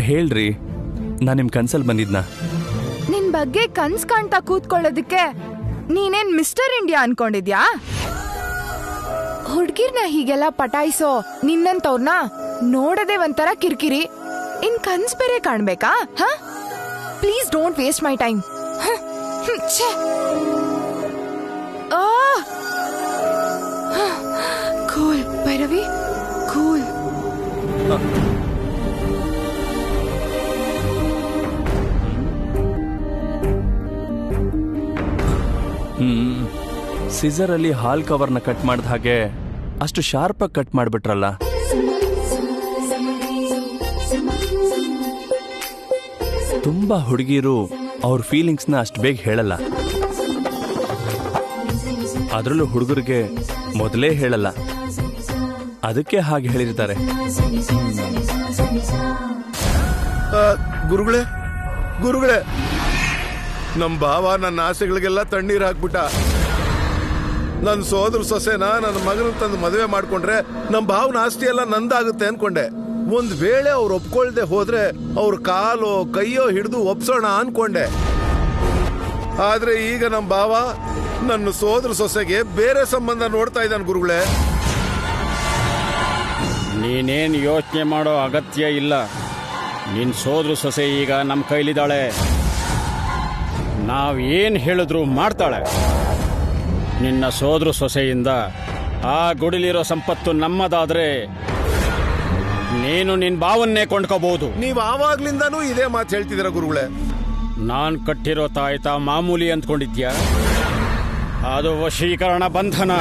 ಹೇಳ್ರಿ, ನಾನು ನಿಮ್ಮ ಕನ್ಸಲ್ಲಿ ಬಂದಿದ್ನಾ? ನಿನ್ ಬಗ್ಗೆ ಕನ್ಸ್ ಕಾಣ್ತಾ ಕೂತ್ಕೊಳ್ಳೋದಕ್ಕೆ ನೀನೇನ್ ಮಿಸ್ಟರ್ ಇಂಡಿಯಾ ಅನ್ಕೊಂಡಿದ್ಯಾ? ಹುಡ್ಗಿರ್ನ ಹೀಗೆಲ್ಲ ಪಟಾಯಿಸೋ ನಿನ್ನಂತವ್ರನ್ನ ನೋಡದೆ ಒಂಥರ ಕಿರಿಕಿರಿ. ಇನ್ ಕನ್ಸ್ ಬೇರೆ ಕಾಣ್ಬೇಕಾ? ಹ, please don't waste my time. Cool Bhairavi, cool. ಸಿಸರಲ್ಲಿ ಹಾಲ್ ಕವರ್ನ ಕಟ್ ಮಾಡಿದ ಹಾಗೆ ಅಷ್ಟು ಶಾರ್ಪಾಗಿ ಕಟ್ ಮಾಡಿಬಿಟ್ರಲ್ಲ. ತುಂಬಾ ಹುಡುಗಿರು ಅವ್ರ ಫೀಲಿಂಗ್ಸ್ನ ಅಷ್ಟು ಬೇಗ ಹೇಳಲ್ಲ. ಅದರಲ್ಲೂ ಹುಡುಗರಿಗೆ ಮೊದಲೇ ಹೇಳಲ್ಲ, ಅದಕ್ಕೆ ಹಾಗೆ ಹೇಳಿರ್ತಾರೆ. ಗುರುಗಳೇ, ಗುರುಗಳೇ, ನಮ್ ಭಾವ ನನ್ನ ಆಸೆಗಳಿಗೆಲ್ಲ ತಣ್ಣೀರ್ ಹಾಕ್ಬಿಟ್ಟ. ನನ್ನ ಸೋದರ ಸೊಸೆನ ನನ್ನ ಮಗನ ತಂದು ಮದುವೆ ಮಾಡ್ಕೊಂಡ್ರೆ ನಮ್ ಭಾವನ ಆಸ್ತಿ ಎಲ್ಲ ನಂದಾಗುತ್ತೆ ಅನ್ಕೊಂಡೆ. ಒಂದ್ ವೇಳೆ ಅವ್ರು ಒಪ್ಕೊಳ್ದೆ ಹೋದ್ರೆ ಅವ್ರ ಕಾಲೋ ಕೈಯೋ ಹಿಡಿದು ಒಪ್ಸೋಣ ಅನ್ಕೊಂಡೆ. ಆದ್ರೆ ಈಗ ನಮ್ ಭಾವ ನನ್ನ ಸೋದರ ಸೊಸೆಗೆ ಬೇರೆ ಸಂಬಂಧ ನೋಡ್ತಾ ಇದ್ದಾನೆ. ಗುರುಗಳೇ, ನೀನೇನ್ ಯೋಚನೆ ಮಾಡೋ ಅಗತ್ಯ ಇಲ್ಲ. ನಿನ್ ಸೋದರ ಸೊಸೆ ಈಗ ನಮ್ಮ ಕೈಲಿದ್ದಾಳೆ. ನಾವ್ ಏನ್ ಹೇಳಿದ್ರು ಮಾಡ್ತಾಳೆ. ನಿನ್ನ ಸೋದರ ಸೊಸೆಯಿಂದ ಆ ಗುಡಿಲಿರೋ ಸಂಪತ್ತು ನಮ್ಮದಾದ್ರೆ ನೀನು ನಿನ್ ಭಾವನ್ನೇ ಕೊಂಡ್ಕೋಬಹುದು. ನೀವ್ ಆವಾಗ್ಲಿಂದಾನು ಇದೇ ಮಾತು ಹೇಳ್ತಿದ್ದೀರ ಗುರುಗಳೇ. ನಾನ್ ಕಟ್ಟಿರೋ ತಾಯ್ತ ಮಾಮೂಲಿ ಅಂದ್ಕೊಂಡಿದ್ಯಾ? ಅದು ವಶೀಕರಣ ಬಂಧನ.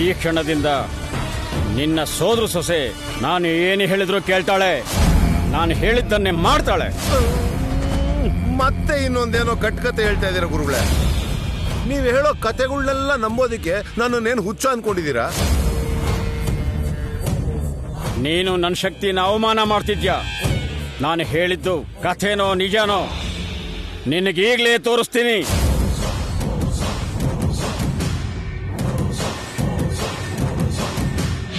ಈ ಕ್ಷಣದಿಂದ ನಿನ್ನ ಸೋದರ ಸೊಸೆ ನಾನು ಏನು ಹೇಳಿದ್ರು ಕೇಳ್ತಾಳೆ, ನಾನು ಹೇಳಿದ್ದನ್ನೇ ಮಾಡ್ತಾಳೆ. ಮತ್ತೆ ಇನ್ನೊಂದೇನೋ ಕಟ್ಕತೆ ಹೇಳ್ತಾ ಇದ್ದೀರಾ ಗುರುಗಳೇ. ನೀವ್ ಹೇಳೋ ಕತೆಗಳನ್ನೆಲ್ಲ ನಂಬೋದಿಕ್ಕೆ ನನ್ನನ್ನೇನು ಹುಚ್ಚ ಅನ್ಕೊಂಡಿದ್ದೀರಾ? ನೀನು ನನ್ನ ಶಕ್ತಿನ ಅವಮಾನ ಮಾಡ್ತಿದ್ಯಾ. ನಾನು ಹೇಳಿದ್ದು ಕಥೆನೋ ನಿಜನೋ ನಿನಗೀಗ್ಲೇ ತೋರಿಸ್ತೀನಿ.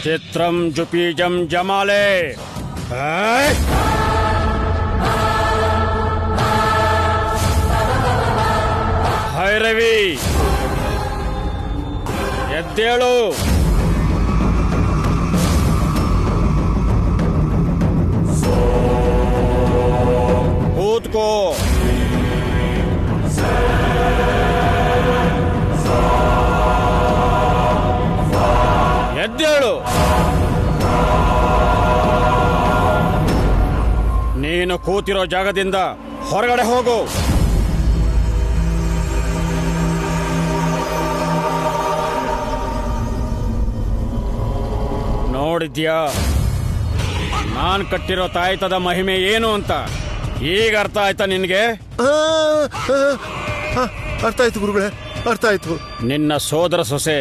ಚಿತ್ರಂ ಜುಪೀಜಂ ಜಮಾಲೆ. ಭೈರವಿ, ಎದ್ದೇಳು. ಕೂತ್ಕೋ. ಎದ್ದೇಳು. ನೀನು ಕೂತಿರೋ ಜಾಗದಿಂದ ಹೊರಗಡೆ ಹೋಗು. ನೋಡಿದ್ಯಾ ನಾನ್ ಕಟ್ಟಿರೋ ತಾಯ್ತದ ಮಹಿಮೆ ಏನು ಅಂತ? ಈಗ ಅರ್ಥ ಆಯ್ತಾ ನಿನ್ಗೆ? ಅರ್ಥ ಆಯ್ತು ಗುರುಗಳೇ, ಅರ್ಥ ಆಯ್ತು. ನಿನ್ನ ಸೋದರ ಸೊಸೆ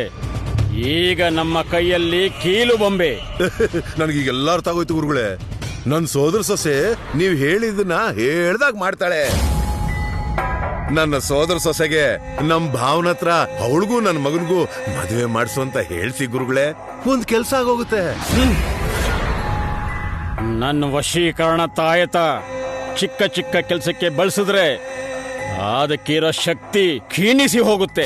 ಈಗ ನಮ್ಮ ಕೈಯಲ್ಲಿ ಕೀಲು ಬೊಂಬೆ. ನನಗೀಗೆಲ್ಲ ಅರ್ಥ ಆಗೋಯ್ತು ಗುರುಗಳೇ. ನನ್ನ ಸೋದರ ಸೊಸೆ ನೀವ್ ಹೇಳಿದ್ದನ್ನ ಹೇಳ್ದಾಗ ಮಾಡ್ತಾಳೆ. ನನ್ನ ಸೋದರ ಸೊಸೆಗೆ ನಮ್ ಭಾವನ ಹತ್ರ ಅವಳಿಗೂ ನನ್ನ ಮಗನಿಗೂ ಮದುವೆ ಮಾಡಿಸು ಅಂತ ಹೇಳ್ಸಿ ಗುರುಗಳೇ, ಒಂದ್ ಕೆಲ್ಸ ಆಗೋಗುತ್ತೆ. ನನ್ನ ವಶೀಕರಣ ತಾಯತ ಚಿಕ್ಕ ಚಿಕ್ಕ ಕೆಲಸಕ್ಕೆ ಬಳಸಿದ್ರೆ ಅದಕ್ಕಿರೋ ಶಕ್ತಿ ಕ್ಷೀಣಿಸಿ ಹೋಗುತ್ತೆ.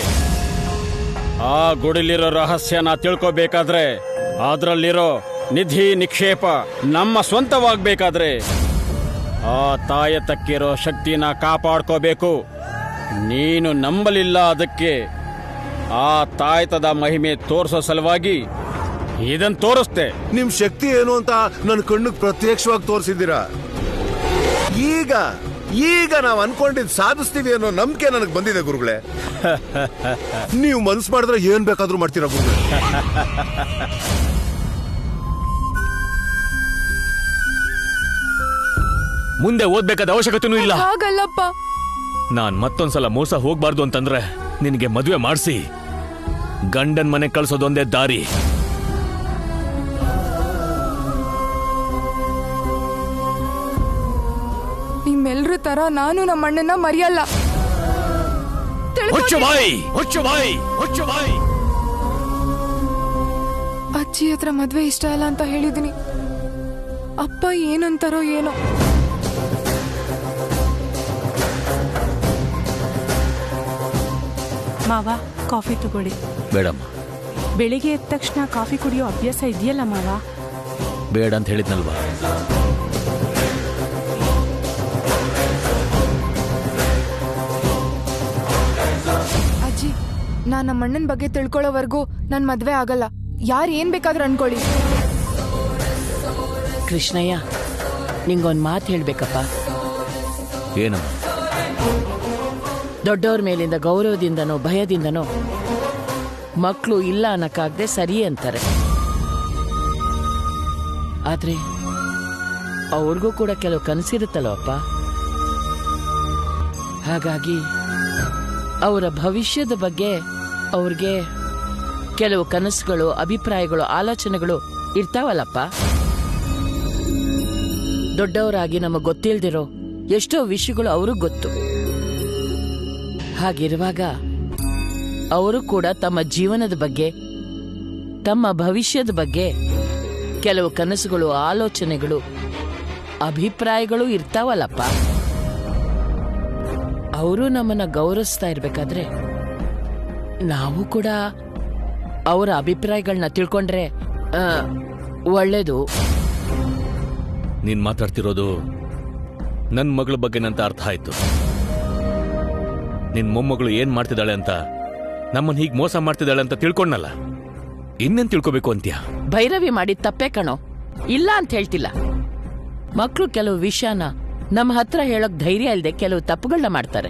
ಆ ಗುಡಿಲಿರೋ ರಹಸ್ಯನ ತಿಳ್ಕೋಬೇಕಾದ್ರೆ, ಅದರಲ್ಲಿರೋ ನಿಧಿ ನಿಕ್ಷೇಪ ನಮ್ಮ ಸ್ವಂತವಾಗಬೇಕಾದ್ರೆ ಆ ತಾಯತಕ್ಕಿರೋ ಶಕ್ತಿನ ಕಾಪಾಡ್ಕೋಬೇಕು. ನೀನು ನಂಬಲಿಲ್ಲ, ಅದಕ್ಕೆ ಆ ತಾಯ್ತದ ಮಹಿಮೆ ತೋರಿಸೋ ಸಲುವಾಗಿ ಇದನ್ ತೋರಿಸ್ತೆ. ನಿಮ್ ಶಕ್ತಿ ಏನು ಅಂತ ನನ್ನ ಕಣ್ಣಿಗೆ ಪ್ರತ್ಯಕ್ಷವಾಗಿ ತೋರಿಸಿದ್ದೀರಾ. ಈಗ ಈಗ ನಾವ್ ಅನ್ಕೊಂಡಿದ್ ಸಾಧಿಸ್ತೀವಿ ಅನ್ನೋ ನಂಬಿಕೆ ನನಗೆ ಬಂದಿದೆ ಗುರುಗಳೇ. ನೀವು ಮನ್ಸು ಮಾಡಿದ್ರೆ ಏನ್ ಬೇಕಾದ್ರೂ ಮಾಡ್ತೀರಾ ಗುರುಗಳೇ. ಮುಂದೆ ಓದ್ಬೇಕಾದ ಅವಶ್ಯಕತೆನೂ ಇಲ್ಲ. ಹಾಗಲ್ಲಪ್ಪ, ನಾನ್ ಮತ್ತೊಂದ್ಸಲ ಮೋಸ ಹೋಗ್ಬಾರ್ದು ಅಂತಂದ್ರೆ ನಿನಗೆ ಮದುವೆ ಮಾಡಿಸಿ ಗಂಡನ್ ಮನೆ ಕಳ್ಸೋದೊಂದೇ ದಾರಿ. ನಿಮ್ಮೆಲ್ರ ತರ ನಾನು ನಮ್ಮ ಅಣ್ಣನ ಮರೆಯಲ್ಲ. ಹೊಚ್ಚು ಬಾಯಿ, ಹೊಚ್ಚು ಬಾಯಿ, ಹೊಚ್ಚು ಬಾಯಿ. ಅಜ್ಜಿ ಹತ್ರ ಮದ್ವೆ ಇಷ್ಟ ಇಲ್ಲ ಅಂತ ಹೇಳಿದೀನಿ. ಅಪ್ಪ ಏನಂತಾರೋ ಏನೋ. ಮಾವ, ಕಾಫಿ ತಗೊಳ್ಳಿ. ಬೇಡಮ್ಮ. ಬೆಳಿಗ್ಗೆ ಎದ್ದ ತಕ್ಷಣ ಕಾಫಿ ಕುಡಿಯೋ ಅಭ್ಯಾಸ ಇದೆಯಲ್ಲ ಮಾವ? ಬೇಡ ಅಂತ ಹೇಳಿದ್ನಲ್ವಾ. ಅಜ್ಜಿ, ನಾನ್ ನಮ್ಮ ಅಣ್ಣನ ಬಗ್ಗೆ ತಿಳ್ಕೊಳ್ಳೋವರೆಗೂ ನನ್ ಮದ್ವೆ ಆಗಲ್ಲ. ಯಾರು ಏನ್ ಬೇಕಾದ್ರೂ ಅನ್ಕೊಳ್ಳಿ. ಕೃಷ್ಣಯ್ಯ, ನಿಂಗೊಂದು ಮಾತು ಹೇಳ್ಬೇಕಪ್ಪ. ಏನಮ್ಮ? ದೊಡ್ಡವ್ರ ಮೇಲಿಂದ ಗೌರವದಿಂದನೋ ಭಯದಿಂದನೋ ಮಕ್ಕಳು ಇಲ್ಲ ಅನ್ನಕ್ಕಾಗದೆ ಸರಿ ಅಂತಾರೆ. ಆದ್ರೆ ಅವ್ರಿಗೂ ಕೂಡ ಕೆಲವು ಕನಸಿರುತ್ತಲ್ಲಪ್ಪ. ಹಾಗಾಗಿ ಅವರ ಭವಿಷ್ಯದ ಬಗ್ಗೆ ಅವ್ರಿಗೆ ಕೆಲವು ಕನಸುಗಳು, ಅಭಿಪ್ರಾಯಗಳು, ಆಲೋಚನೆಗಳು ಇರ್ತಾವಲ್ಲಪ್ಪ. ದೊಡ್ಡವರಾಗಿ ನಮಗೆ ಗೊತ್ತಿಲ್ದಿರೋ ಎಷ್ಟೋ ವಿಷಯಗಳು ಅವ್ರಿಗೆ ಗೊತ್ತು. ಹಾಗಿರುವಾಗ ಅವರು ಕೂಡ ತಮ್ಮ ಜೀವನದ ಬಗ್ಗೆ, ತಮ್ಮ ಭವಿಷ್ಯದ ಬಗ್ಗೆ ಕೆಲವು ಕನಸುಗಳು, ಆಲೋಚನೆಗಳು, ಅಭಿಪ್ರಾಯಗಳು ಇರ್ತಾವಲ್ಲಪ್ಪ. ಅವರು ನಮ್ಮನ್ನ ಗೌರವಿಸ್ತಾ ಇರ್ಬೇಕಾದ್ರೆ ನಾವು ಕೂಡ ಅವರ ಅಭಿಪ್ರಾಯಗಳನ್ನ ತಿಳ್ಕೊಂಡ್ರೆ ಒಳ್ಳೇದು. ನೀನ್ ಮಾತಾಡ್ತಿರೋದು ನನ್ನ ಮಗಳ ಬಗ್ಗೆನಂತ ಅರ್ಥ ಆಯ್ತು. ನಿನ್ ಮೊಮ್ಮಗಳು ಏನ್ ಮಾಡ್ತಿದ್ದಾಳೆ ಅಂತ, ನಮ್ಮನ್ನ ಹೀಗ್ ಮೋಸ ಮಾಡ್ತಿದ್ದಾಳೆ ಅಂತ ತಿಳ್ಕೊಂಡಲ್ಲ, ಇನ್ನೇನ್ ತಿಳ್ಕೋಬೇಕು ಅಂತ್ಯಾ? ಭೈರವಿ ಮಾಡಿದ ತಪ್ಪೇ ಕಣೋ, ಇಲ್ಲ ಅಂತ ಹೇಳ್ತಿಲ್ಲ. ಮಕ್ಕಳು ಕೆಲವು ವಿಷಯನ ನಮ್ಮ ಹತ್ರ ಹೇಳೋಕ್ ಧೈರ್ಯ ಇಲ್ಲದೆ ಕೆಲವು ತಪ್ಪುಗಳನ್ನ ಮಾಡ್ತಾರೆ.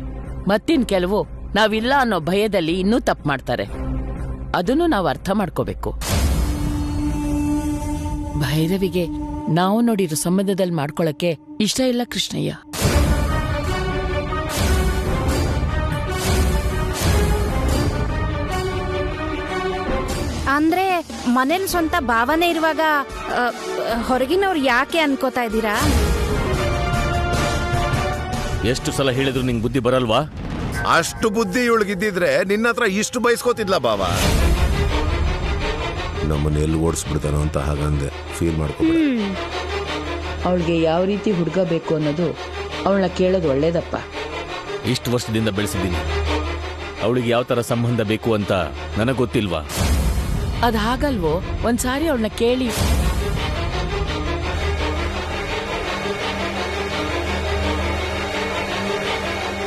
ಮತ್ತಿನ್ ಕೆಲವು ನಾವಿಲ್ಲ ಅನ್ನೋ ಭಯದಲ್ಲಿ ಇನ್ನೂ ತಪ್ಪು ಮಾಡ್ತಾರೆ. ಅದನ್ನು ನಾವು ಅರ್ಥ ಮಾಡ್ಕೋಬೇಕು. ಭೈರವಿಗೆ ನಾವು ನೋಡಿರೋ ಸಂಬಂಧದಲ್ಲಿ ಮಾಡ್ಕೊಳಕ್ಕೆ ಇಷ್ಟ ಇಲ್ಲ ಕೃಷ್ಣಯ್ಯ. ಅಂದ್ರೆ ಮನೇಲಿ ಸ್ವಂತ ಭಾವನೆ ಇರುವಾಗ ಹೊರಗಿನವ್ರು ಯಾಕೆ ಅನ್ಕೋತಾ ಇದ್ದೀರಾ? ಎಷ್ಟು ಸಲ ಹೇಳಿದ್ರು ನಿಂಗೆ ಬುದ್ಧಿ ಬರಲ್ವಾ? ಅಷ್ಟು ಬುದ್ಧಿ ಇವಳಿಗಿದ್ದಿದ್ರೆ ನಿನ್ನ ಹತ್ರ ಇಷ್ಟು ಬಯಸ್ಕೋತಿದ್ಲ ಬಾವ. ನಮ್ಮನ್ನ ಎಲ್ಲಿ ಓಡಿಸ್ಬಿಡ್ತಾನೋ ಅಂತ ಹಾಗಂದೆ ಫೀಲ್ ಮಾಡ್ಕೊಂಡು. ಅವಳಿಗೆ ಯಾವ ರೀತಿ ಹುಡುಗ ಬೇಕು ಅನ್ನೋದು ಅವಳನ್ನ ಕೇಳೋದು ಒಳ್ಳೇದಪ್ಪ. ಇಷ್ಟು ವರ್ಷದಿಂದ ಬೆಳೆಸಿದ್ದೀನಿ. ಅವಳಿಗೆ ಯಾವ ತರ ಸಂಬಂಧ ಬೇಕು ಅಂತ ನನಗೆ ಗೊತ್ತಿಲ್ವಾ? ಅದ್ ಹಾಗಲ್ವೋ, ಒಂದ್ಸಾರಿ ಅವಳನ್ನ ಕೇಳಿ.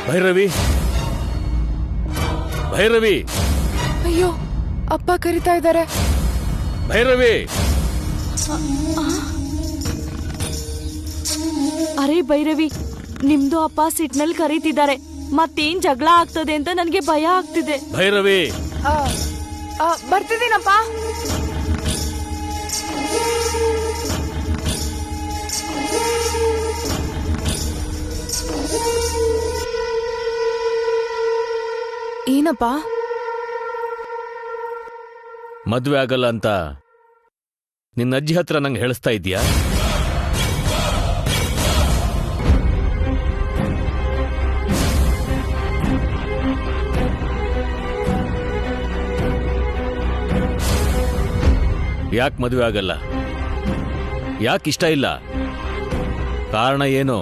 ಭೈರವಿ, ಭೈರವಿ! ಅಯ್ಯೋ, ಅಪ್ಪ ಕರಿತಾ ಇದ್ದಾರೆ. ಭೈರವಿ! ಅರೆ ಭೈರವಿ, ನಿಮ್ದು ಅಪ್ಪ ಸಿಟ್ನಲ್ಲಿ ಕರೀತಿದ್ದಾರೆ. ಮತ್ತೇನ್ ಜಗಳ ಆಗ್ತದೆ ಅಂತ ನನಗೆ ಭಯ ಆಗ್ತಿದೆ. ಭೈರವಿ! ಬರ್ತಿದ್ದೀನಪ್ಪ. ಏನಪ್ಪ? ಮದ್ವೆ ಆಗಲ್ಲ ಅಂತ ನಿನ್ನ ಅಜ್ಜಿ ಹತ್ರ ನಂಗೆ ಹೇಳಿಸ್ತಾ ಇದ್ಯಾ? ಯಾಕೆ ಮದುವೆ ಆಗಲ್ಲ? ಯಾಕೆ ಇಷ್ಟ ಇಲ್ಲ? ಕಾರಣ ಏನು?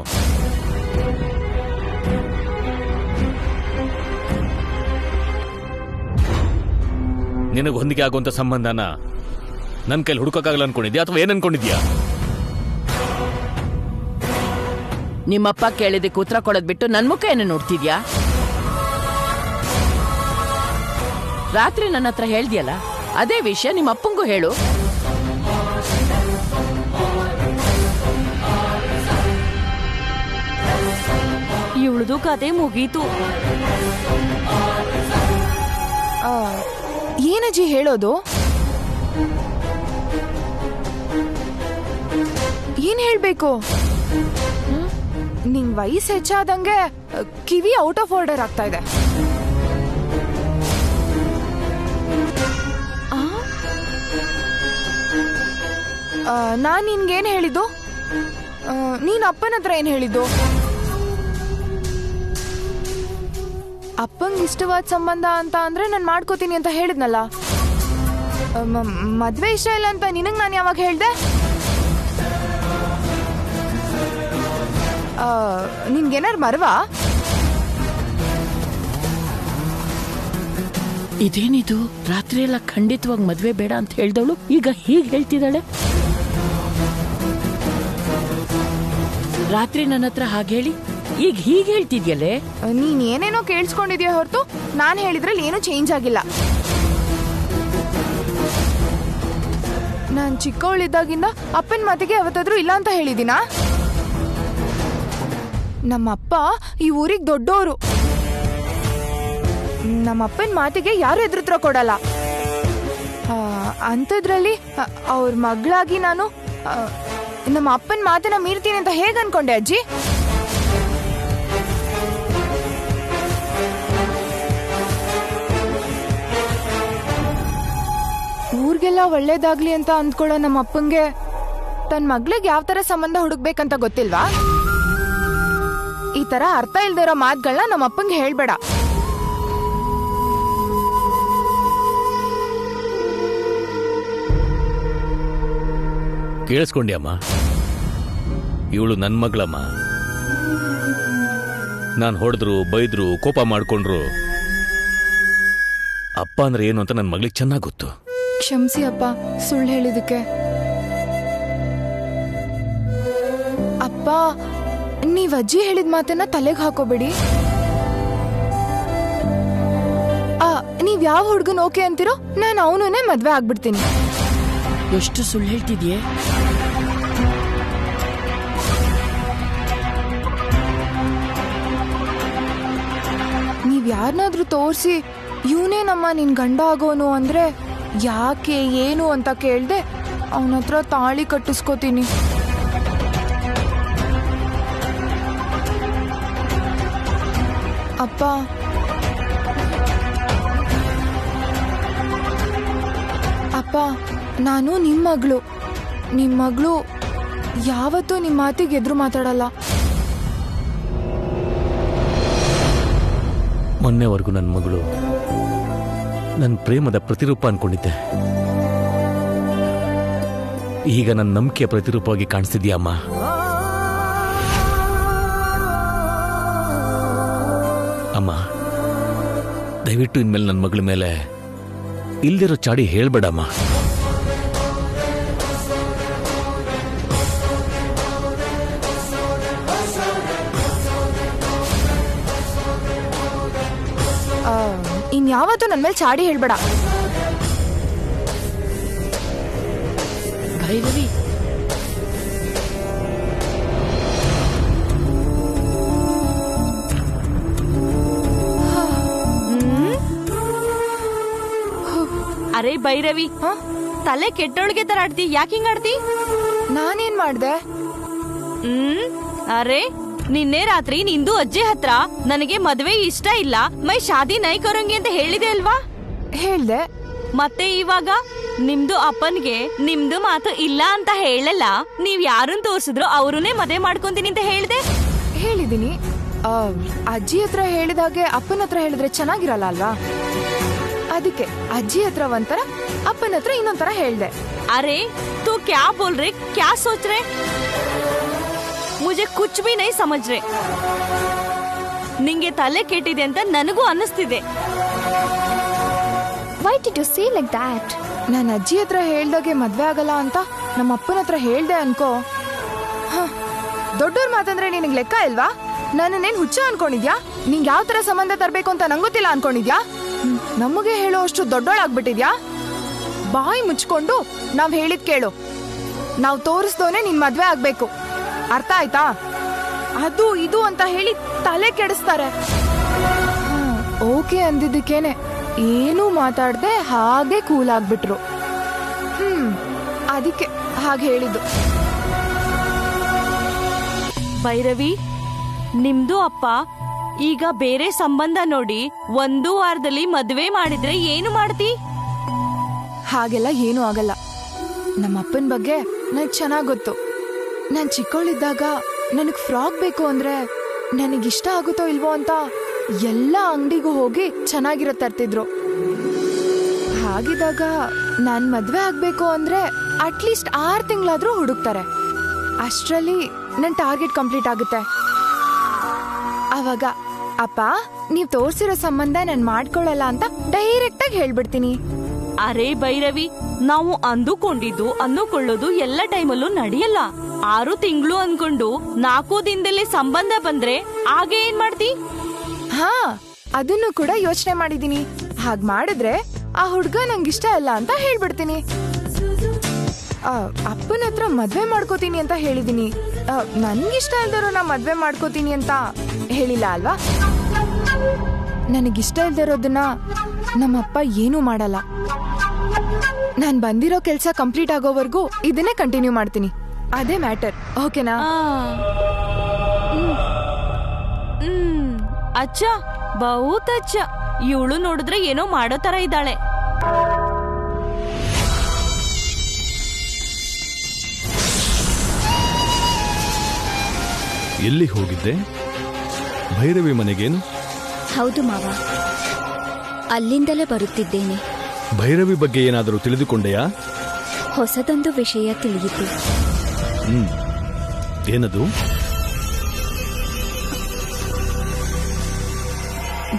ನಿನಗೆ ಹೊಂದಿಕೆ ಆಗುವಂತ ಸಂಬಂಧನ ನನ್ನ ಕೈಲಿ ಹುಡುಕಕ್ಕಾಗಲ್ಲ ಅನ್ಕೊಂಡಿದ್ಯಾ ಅಥವಾ ಏನ್ ಅನ್ಕೊಂಡಿದ್ಯಾ? ನಿಮ್ಮಪ್ಪ ಕೇಳಿದಕ್ಕೆ ಉತ್ತರ ಕೊಡೋದ್ ಬಿಟ್ಟು ನನ್ ಮುಖ ಏನು ನೋಡ್ತಿದ್ಯಾ? ರಾತ್ರಿ ನನ್ನ ಹತ್ರ ಹೇಳ್ದಿಯಲ್ಲ, ಅದೇ ವಿಷಯ ನಿಮ್ಮ ಅಪ್ಪಂಗೂ ಹೇಳು. ಇವಳದು ಕತೆ ಮುಗೀತು. ಏನಜ್ಜಿ ಹೇಳೋದು? ಏನ್ ಹೇಳ್ಬೇಕು? ನಿಂಗ್ ವಯಸ್ಸು ಹೆಚ್ಚಾದಂಗೆ ಕಿವಿ ಔಟ್ ಆಫ್ ಆರ್ಡರ್ ಆಗ್ತಾ ಇದೆ. ನಾನ್ ನಿನ್ಗೇನ್ ಹೇಳಿದ್ದು? ನೀನ್ ಅಪ್ಪನ ಹತ್ರ ಏನ್ ಹೇಳಿದ್ದು? ಅಪ್ಪಂಗ್ ಇಷ್ಟವಾದ ಸಂಬಂಧ ಅಂತ ಅಂದ್ರೆ ನಾನ್ ಮಾಡ್ಕೋತೀನಿ ಅಂತ ಹೇಳಿದ್ನಲ್ಲ. ಮದ್ವೆ ಇಷ್ಟ ಇಲ್ಲ ಅಂತ ನಿನಗ್ ನಾನು ಯಾವಾಗ ಹೇಳ್ದೆ? ನಿನ್ಗೇನಾರು ಮರವಾ? ಇದೇನಿದು, ರಾತ್ರಿ ಎಲ್ಲ ಖಂಡಿತವಾಗಿ ಮದ್ವೆ ಬೇಡ ಅಂತ ಹೇಳ್ದವಳು ಈಗ ಹೀಗ್ ಹೇಳ್ತಿದ್ದಾಳೆ. ರಾತ್ರಿ ನನ್ನ ಹತ್ರ ಹಾಗೆ ಹೇಳಿ ಈಗ ಹೀಗೆ ಹೇಳ್ತಿದ್ಯಲ್ಲೇ. ನೀನ್ ಏನೇನೋ ಕೇಳಿಸ್ಕೊಂಡಿದ್ಯಾ ಹೊರತು ನಾನ್ ಹೇಳಿದ್ರಲ್ಲಿ ಏನೂ ಚೇಂಜ್ ಆಗಿಲ್ಲ. ನಾನ್ ಚಿಕ್ಕವಳಿದ್ದಾಗಿಂದ ಅಪ್ಪನ ಮಾತಿಗೆ ಯಾವತ್ತಾದ್ರೂ ಇಲ್ಲ ಅಂತ ಹೇಳಿದೀನಾ? ನಮ್ಮಪ್ಪ ಈ ಊರಿಗೆ ದೊಡ್ಡೋರು. ನಮ್ಮಪ್ಪನ ಮಾತಿಗೆ ಯಾರು ಎದುರುತ್ರ ಕೊಡಲ್ಲ. ಅಂಥದ್ರಲ್ಲಿ ಅವ್ರ ಮಗಳಾಗಿ ನಾನು ನಮ್ಮ ಅಪ್ಪನ ಮಾತನ್ನ ಮೀರ್ತೀನಿ ಅಂತ ಹೇಗೆ ಅನ್ಕೊಂಡೆ ಅಜ್ಜಿ? ಊರಿಗೆಲ್ಲ ಒಳ್ಳೇದಾಗ್ಲಿ ಅಂತ ಅಂದ್ಕೊಳ್ಳೋ ನಮ್ಮ ಅಪ್ಪಂಗೆ ತನ್ನ ಮಗಳಿಗೆ ಯಾವ ತರ ಸಂಬಂಧ ಹುಡುಕ್ಬೇಕಂತ ಗೊತ್ತಿಲ್ವಾ? ಈ ತರ ಅರ್ಥ ಇಲ್ದೇ ಇರೋ ಮಾತುಗಳನ್ನ ನಮ್ಮ ಅಪ್ಪಂಗೆ ಹೇಳ್ಬೇಡ. ಕೇಳಿಸ್ಕೊಂಡ್ಯಮ್ಮ? ಇವಳು ನನ್ನ ಮಗಳಮ್ಮ. ನಾನು ಹೊಡೆದ್ರು ಬೈದ್ರು ಕೋಪ ಮಾಡ್ಕೊಂಡ್ರು ಅಪ್ಪ ಅಂದ್ರೆ ಏನು ಅಂತ ನನ್ನ ಮಗಳಿಗೆ ಚೆನ್ನಾಗಿ ಗೊತ್ತು. ಕ್ಷಮಿಸಿ ಅಪ್ಪ ಸುಳ್ಳು ಹೇಳಿದಕ್ಕೆ. ಅಪ್ಪ ನೀವ್ ಅಜ್ಜಿ ಹೇಳಿದ ಮಾತನ್ನ ತಲೆಗೆ ಹಾಕೋಬೇಡಿ. ನೀವ್ ಯಾವ ಹುಡ್ಗನ್ ಓಕೆ ಅಂತಿರೋ ನಾನು ಅವನೇ ಮದ್ವೆ ಆಗ್ಬಿಡ್ತೀನಿ. ಎಷ್ಟು ಸುಳ್ಳು ಹೇಳ್ತಿದ್ಯೆ? ನೀವ್ ಯಾರನ್ನಾದ್ರೂ ತೋರಿಸಿ ಇವನೇ ನಮ್ಮ ನಿನ್ ಗಂಡ ಆಗೋನು ಅಂದ್ರೆ ಯಾಕೆ ಏನು ಅಂತ ಕೇಳ್ದೆ ಅವನ ಹತ್ರ ತಾಳಿ ಕಟ್ಟಿಸ್ಕೋತೀನಿ. ಅಪ್ಪ ಅಪ್ಪ ನಾನು ನಿಮ್ಮ ಮಗಳು ಯಾವತ್ತೂ ನಿಮ್ಮ ಮಾತಿಗೆ ಎದುರು ಮಾತಾಡಲ್ಲ. ಮೊನ್ನೆವರೆಗೂ ನನ್ನ ಮಗಳು ನನ್ನ ಪ್ರೇಮದ ಪ್ರತಿರೂಪ ಅನ್ಕೊಂಡಿದ್ದೆ. ಈಗ ನನ್ನ ನಂಬಿಕೆಯ ಪ್ರತಿರೂಪವಾಗಿ ಕಾಣಿಸ್ತಿದ್ಯಾ ಅಮ್ಮ? ಅಮ್ಮ ದಯವಿಟ್ಟು ಇನ್ಮೇಲೆ ನನ್ನ ಮಗಳ ಮೇಲೆ ಇಲ್ದಿರೋ ಚಾಡಿ ಹೇಳ್ಬೇಡಮ್ಮ. ಇನ್ಯಾವತ್ತೂ ನನ್ನ ಮೇಲೆ ಚಾಡಿ ಹೇಳ್ಬೇಡ. ಭೈರವಿ, ಅರೆ ಭೈರವಿ, ತಲೆ ಕೆಟ್ಟೊಳಗೆ ತರ ಆಡ್ತಿ, ಯಾಕೆ ಹಿಂಗ ಆಡ್ತಿ? ನಾನೇನ್ ಮಾಡ್ದೆ? ಅರೆ ನಿನ್ನೆ ರಾತ್ರಿ ನಿಂದು ಅಜ್ಜಿ ಹತ್ರ ನನಗೆ ಮದ್ವೆ ಇಷ್ಟ ಇಲ್ಲ, ಮೈ ಶಾದಿ ನೈ ಕರೋಂಗಿ ಅಂತ ಹೇಳಿದೆ ಅಲ್ವಾ? ಹೇಳ್ದೆ. ಮತ್ತೆ ಇವಾಗ ನಿಮ್ದು ಅಪ್ಪನ್ಗೆ ನಿಮ್ದು ಮಾತು ಇಲ್ಲ ಅಂತ ಹೇಳಲ್ಲ, ನೀವ್ ಯಾರನ್ನ ತೋರ್ಸಿದ್ರು ಅವ್ರನ್ನೇ ಮದ್ವೆ ಮಾಡ್ಕೊಂತೀನಿ ಅಂತ ಹೇಳ್ದೆ. ಹೇಳಿದೀನಿ. ಅಜ್ಜಿ ಹತ್ರ ಹೇಳಿದಾಗೆ ಅಪ್ಪನ ಹತ್ರ ಹೇಳಿದ್ರೆ ಚೆನ್ನಾಗಿರಲ್ಲ ಅಲ್ವಾ? ಅದಕ್ಕೆ ಅಜ್ಜಿ ಹತ್ರ ಒಂಥರ ಅಪ್ಪನ ಹತ್ರ ಇನ್ನೊಂಥರ ಹೇಳ್ದೆ. ಅರೆ ತೂ ಕ್ಯಾ ಬೋಲ್ ರೇ, ಕ್ಯಾ ಸೋಚ್ ರೇ? ಮುಜೆ ಕುಚ್ ಬಿ ನೈ ಸಮಜ್ ರೇ. ನಿಂಗೆ ತಲೆ ಕೆಟ್ಟಿದೆ ಅಂತ ನನಗೂ ಅನ್ನಿಸ್ತಿದೆ. Why did you say like that? ನಾನು ಅಜ್ಜಿ ಹತ್ರ ಹೇಳ್ದಾಗೆ ಮದ್ವೆ ಆಗಲ್ಲ ಅಂತ ನಮ್ಮ ಅಪ್ಪನ ಹತ್ರ ಹೇಳ್ದೆ ಅನ್ಕೋ. ದೊಡ್ಡೋರ್ ಮಾತಂದ್ರೆ ನಿನಗೆ ಲೆಕ್ಕ ಇಲ್ವಾ? ನನ್ನೇನ್ ಹುಚ್ಚ ಅನ್ಕೊಂಡಿದ್ಯಾ? ನಿಂಗೆ ಯಾವ ತರ ಸಂಬಂಧ ತರ್ಬೇಕು ಅಂತ ನಂಗೊತ್ತಿಲ್ಲ ಅನ್ಕೊಂಡಿದ್ಯಾ? ನಮಗೆ ಹೇಳೋ ಅಷ್ಟು ದೊಡ್ಡೋಳಾಗ್ಬಿಟ್ಟಿದ್ಯಾ? ಬಾಯಿ ಮುಚ್ಕೊಂಡು ನಾವ್ ಹೇಳಿದ್ ಕೇಳು. ನಾವ್ ತೋರಿಸ್ದೋನೆ ನಿನ್ ಮದ್ವೆ ಆಗ್ಬೇಕು, ಅರ್ಥ ಆಯ್ತಾ? ಅದು ಇದು ಅಂತ ಹೇಳಿ ತಲೆ ಕೆಡಿಸ್ತಾರೆ. ಓಕೆ ಅಂದಿದ್ದಕ್ಕೇನೆ ಏನೂ ಮಾತಾಡ್ದೆ ಹಾಗೆ ಕೂಲ್ ಆಗ್ಬಿಟ್ರು. ಅದಕ್ಕೆ ಹಾಗೆ ಹೇಳಿದ್ದು. ಭೈರವಿ, ನಿಮ್ದು ಅಪ್ಪ ಈಗ ಬೇರೆ ಸಂಬಂಧ ನೋಡಿ 1 ವಾರದಲ್ಲಿ ಮದ್ವೆ ಮಾಡಿದ್ರೆ ಏನು ಮಾಡ್ತಿ? ಹಾಗೆಲ್ಲ ಏನೂ ಆಗಲ್ಲ. ನಮ್ಮ ಅಪ್ಪನ ಬಗ್ಗೆ ನನಗೆ ಚೆನ್ನಾಗಿ ಗೊತ್ತು. ನಾನು ಚಿಕ್ಕವಳಿದ್ದಾಗ ನನಗೆ ಫ್ರಾಕ್ ಬೇಕು ಅಂದ್ರೆ ನನಗಿಷ್ಟ ಆಗುತ್ತೋ ಇಲ್ವೋ ಅಂತ ಎಲ್ಲ ಅಂಗಡಿಗೂ ಹೋಗಿ ಚೆನ್ನಾಗಿರೋ ತರ್ತಿದ್ರು. ಹಾಗಿದ್ದಾಗ ನಾನ್ ಮದ್ವೆ ಆಗ್ಬೇಕು ಅಂದ್ರೆ ಅಟ್ಲೀಸ್ಟ್ 6 ತಿಂಗಳಾದ್ರೂ ಹುಡುಕ್ತಾರೆ. ಅಷ್ಟ್ರಲ್ಲಿ ನನ್ ಟಾರ್ಗೆಟ್ ಕಂಪ್ಲೀಟ್ ಆಗುತ್ತೆ. ಅವಾಗ ಅಪ್ಪ ನೀವ್ ತೋರ್ಸಿರೋ ಸಂಬಂಧ ನಾನ್ ಮಾಡ್ಕೊಳಲ್ಲ ಅಂತ ಡೈರೆಕ್ಟ್ ಆಗಿ ಹೇಳ್ಬಿಡ್ತೀನಿ. ಅರೇ ಭೈರವಿ, ನಾವು ಅಂದುಕೊಳ್ಳೋದು ಎಲ್ಲ ಟೈಮಲ್ಲೂ ನಡೆಯಲ್ಲ. 6 ತಿಂಗಳು ಅನ್ಕೊಂಡು 4 ದಿನದಲ್ಲಿ ಸಂಬಂಧ ಬಂದ್ರೆ ಹಾಗೆ ಏನ್ ಮಾಡ್ತಿ? ಹಾ, ಅದನ್ನು ಕೂಡ ಯೋಚನೆ ಮಾಡಿದೀನಿ. ಹಾಗ್ ಮಾಡಿದ್ರೆ ಆ ಹುಡ್ಗ ನಂಗಿಷ್ಟ ಇಲ್ಲ ಅಂತ ಹೇಳ್ಬಿಡ್ತೀನಿ. ಅಪ್ಪನ ಹತ್ರ ಮದ್ವೆ ಮಾಡ್ಕೋತೀನಿ ಅಂತ ಹೇಳಿದೀನಿ. ನನ್ಗಿಷ್ಟ ಇಲ್ದಿರೋ ನಾ ಮದ್ವೆ ಮಾಡ್ಕೋತೀನಿ ಅಂತ ಹೇಳಿಲ್ಲ ಅಲ್ವಾ? ನನಗಿಷ್ಟ ಇಲ್ದಿರೋದನ್ನ ನಮ್ಮಪ್ಪ ಏನೂ ಮಾಡಲ್ಲ. ನಾನ್ ಬಂದಿರೋ ಕೆಲ್ಸ ಕಂಪ್ಲೀಟ್ ಆಗೋವರೆಗೂ ಇದನ್ನೇ ಕಂಟಿನ್ಯೂ ಮಾಡ್ತೀನಿ. ಅದೇ ಮ್ಯಾಟರ್. ಓಕೆನಾ? ಅಚ್ಚ, ಬಹುತ್ ಅಚ್ಚ. ಇವಳು ನೋಡಿದ್ರೆ ಏನೋ ಮಾಡೋ ತರ ಇದ್ದಾಳೆ. ಎಲ್ಲಿ ಹೋಗಿದ್ದೆ? ಭೈರವಿ ಮನೆಗೇನು? ಹೌದು ಮಾವ, ಅಲ್ಲಿಂದಲೇ ಬರುತ್ತಿದ್ದೇನೆ. ಭೈರವಿ ಬಗ್ಗೆ ಏನಾದರೂ ತಿಳಿದುಕೊಂಡೆಯಾ? ಹೊಸದೊಂದು ವಿಷಯ ತಿಳಿಯಿತು. ಏನದು?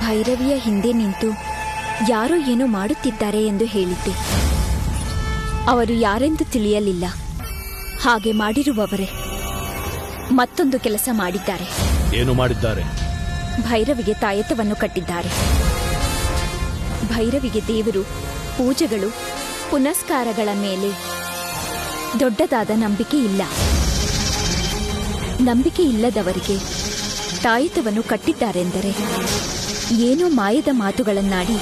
ಭೈರವಿಯ ಹಿಂದೆ ನಿಂತು ಯಾರೋ ಏನೋ ಮಾಡುತ್ತಿದ್ದಾರೆ ಎಂದು ಹೇಳಿದ್ದೆ. ಅವರು ಯಾರೆಂದು ತಿಳಿಯಲಿಲ್ಲ. ಹಾಗೆ ಮಾಡಿರುವವರೇ ಮತ್ತೊಂದು ಕೆಲಸ ಮಾಡಿದ್ದಾರೆ. ಏನು ಮಾಡಿದ್ದಾರೆ? ಭೈರವಿಗೆ ತಾಯತವನ್ನು ಕಟ್ಟಿದ್ದಾರೆ. ಭೈರವಿಗೆ ದೇವರು, ಪೂಜೆಗಳು, ಪುನಸ್ಕಾರಗಳ ಮೇಲೆ ದೊಡ್ಡದಾದ ನಂಬಿಕೆ ಇಲ್ಲ. ನಂಬಿಕೆ ಇಲ್ಲದವರಿಗೆ ತಾಯತವನ್ನು ಕಟ್ಟಿದ್ದಾರೆಂದರೆ ಏನೋ ಮಾಯದ ಮಾತುಗಳನ್ನಾಡಿ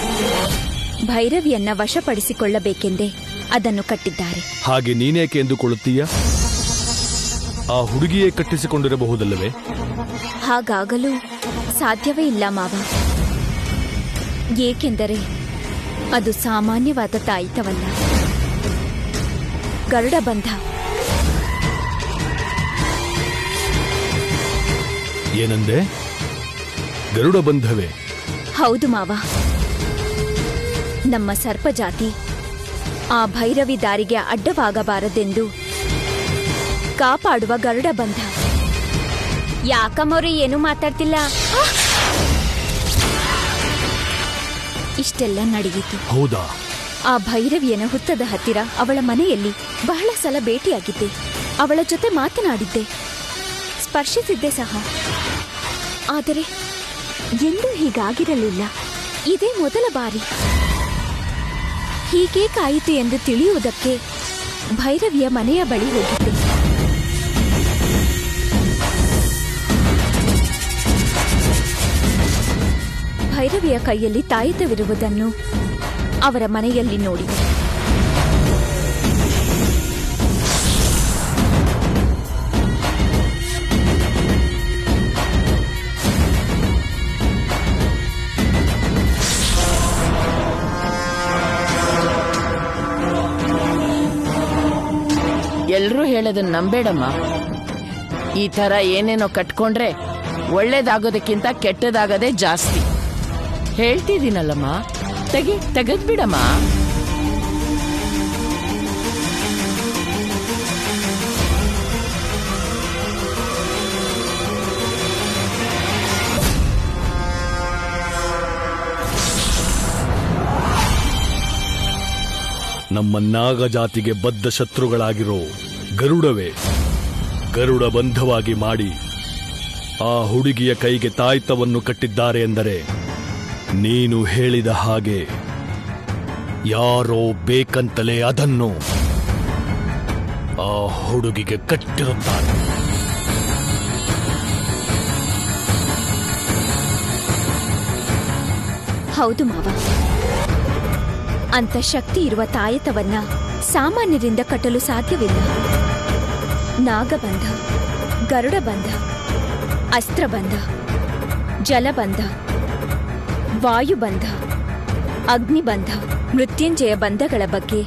ಭೈರವಿಯನ್ನ ವಶಪಡಿಸಿಕೊಳ್ಳಬೇಕೆಂದೇ ಅದನ್ನು ಕಟ್ಟಿದ್ದಾರೆ. ಹಾಗೆ ನೀನೇಕೆ ಎಂದುಕೊಳ್ಳುತ್ತೀಯ? ಆ ಹುಡುಗಿಯೇ ಕಟ್ಟಿಸಿಕೊಂಡಿರಬಹುದಲ್ಲವೇ? ಹಾಗಾಗಲು ಸಾಧ್ಯವೇ ಇಲ್ಲ ಮಾವ. ಏಕೆಂದರೆ ಅದು ಸಾಮಾನ್ಯವಾದ ತಾಯಿತವಲ್ಲ, ಗರುಡ ಬಂಧ. ಏನಂದೆ? ಗರುಡ ಬಂಧವೇ? ಹೌದು ಮಾವ. ನಮ್ಮ ಸರ್ಪಜಾತಿ ಆ ಭೈರವಿ ದಾರಿಗೆ ಅಡ್ಡವಾಗಬಾರದೆಂದು ಕಾಪಾಡುವ ಗರುಡ ಬಂಧ. ಯಾಕಮ್ಮವ್ರೆ ಏನು ಮಾತಾಡ್ತಿಲ್ಲ? ಇಷ್ಟೆಲ್ಲ ನಡೆಯಿತು. ಹೌದಾ? ಆ ಭೈರವಿಯನ ಹುತ್ತದ ಹತ್ತಿರ ಅವಳ ಮನೆಯಲ್ಲಿ ಬಹಳ ಸಲ ಭೇಟಿಯಾಗಿದ್ದೆ. ಅವಳ ಜೊತೆ ಮಾತನಾಡಿದ್ದೆ, ಸ್ಪರ್ಶಿಸಿದ್ದೆ ಸಹ. ಆದರೆ ಎಂದೂ ಹೀಗಾಗಿರಲಿಲ್ಲ. ಇದೇ ಮೊದಲ ಬಾರಿ. ಹೀಗೇಕಾಯಿತು ಎಂದು ತಿಳಿಯುವುದಕ್ಕೆ ಭೈರವಿಯ ಮನೆಯ ಬಳಿ ಹೋಗಿದ್ದೆ. ಭೈರವಿಯ ಕೈಯಲ್ಲಿ ತಾಯಿತವಿರುವುದನ್ನು ಅವರ ಮನೆಯಲ್ಲಿ ನೋಡಿದೆ. ಎಲ್ರೂ ಹೇಳೋದನ್ನ ನಂಬೇಡಮ್ಮ. ಈ ತರ ಏನೇನೋ ಕಟ್ಕೊಂಡ್ರೆ ಒಳ್ಳೇದಾಗೋದಕ್ಕಿಂತ ಕೆಟ್ಟದಾಗದೇ ಜಾಸ್ತಿ. ಹೇಳ್ತಿದ್ದೀನಲ್ಲಮ್ಮ, ತೆಗೆದ್ಬಿಡಮ್ಮ. ನಮ್ಮ ನಾಗ ಜಾತಿಗೆ ಬದ್ಧ ಶತ್ರುಗಳಾಗಿರೋ ಗರುಡವೇ ಗರುಡ ಬಂಧವಾಗಿ ಮಾಡಿ ಆ ಹುಡುಗಿಯ ಕೈಗೆ ತಾಯ್ತವನ್ನು ಕಟ್ಟಿದ್ದಾರೆ ಎಂದರೆ ನೀನು ಹೇಳಿದ ಹಾಗೆ ಯಾರೋ ಬೇಕಂತಲೇ ಅದನ್ನು ಆ ಹುಡುಗಿಗೆ ಕಟ್ಟಿರುತ್ತಾರೆ. ಹೌದು ಮಾವ. ಅಂತ ಶಕ್ತಿ ಇರುವ ತಾಯತವನ್ನ ಸಾಮಾನ್ಯರಿಂದ ಕಟ್ಟಲು ಸಾಧ್ಯವಿಲ್ಲ. ನಾಗಬಂಧ, ಗರುಡಬಂಧ, ಅಸ್ತ್ರಬಂಧ, ಜಲಬಂಧ, ವಾಯುಬಂಧ, ಅಗ್ನಿಬಂಧ, ಮೃತ್ಯುಂಜಯ ಬಂಧಗಳ ಬಗ್ಗೆ,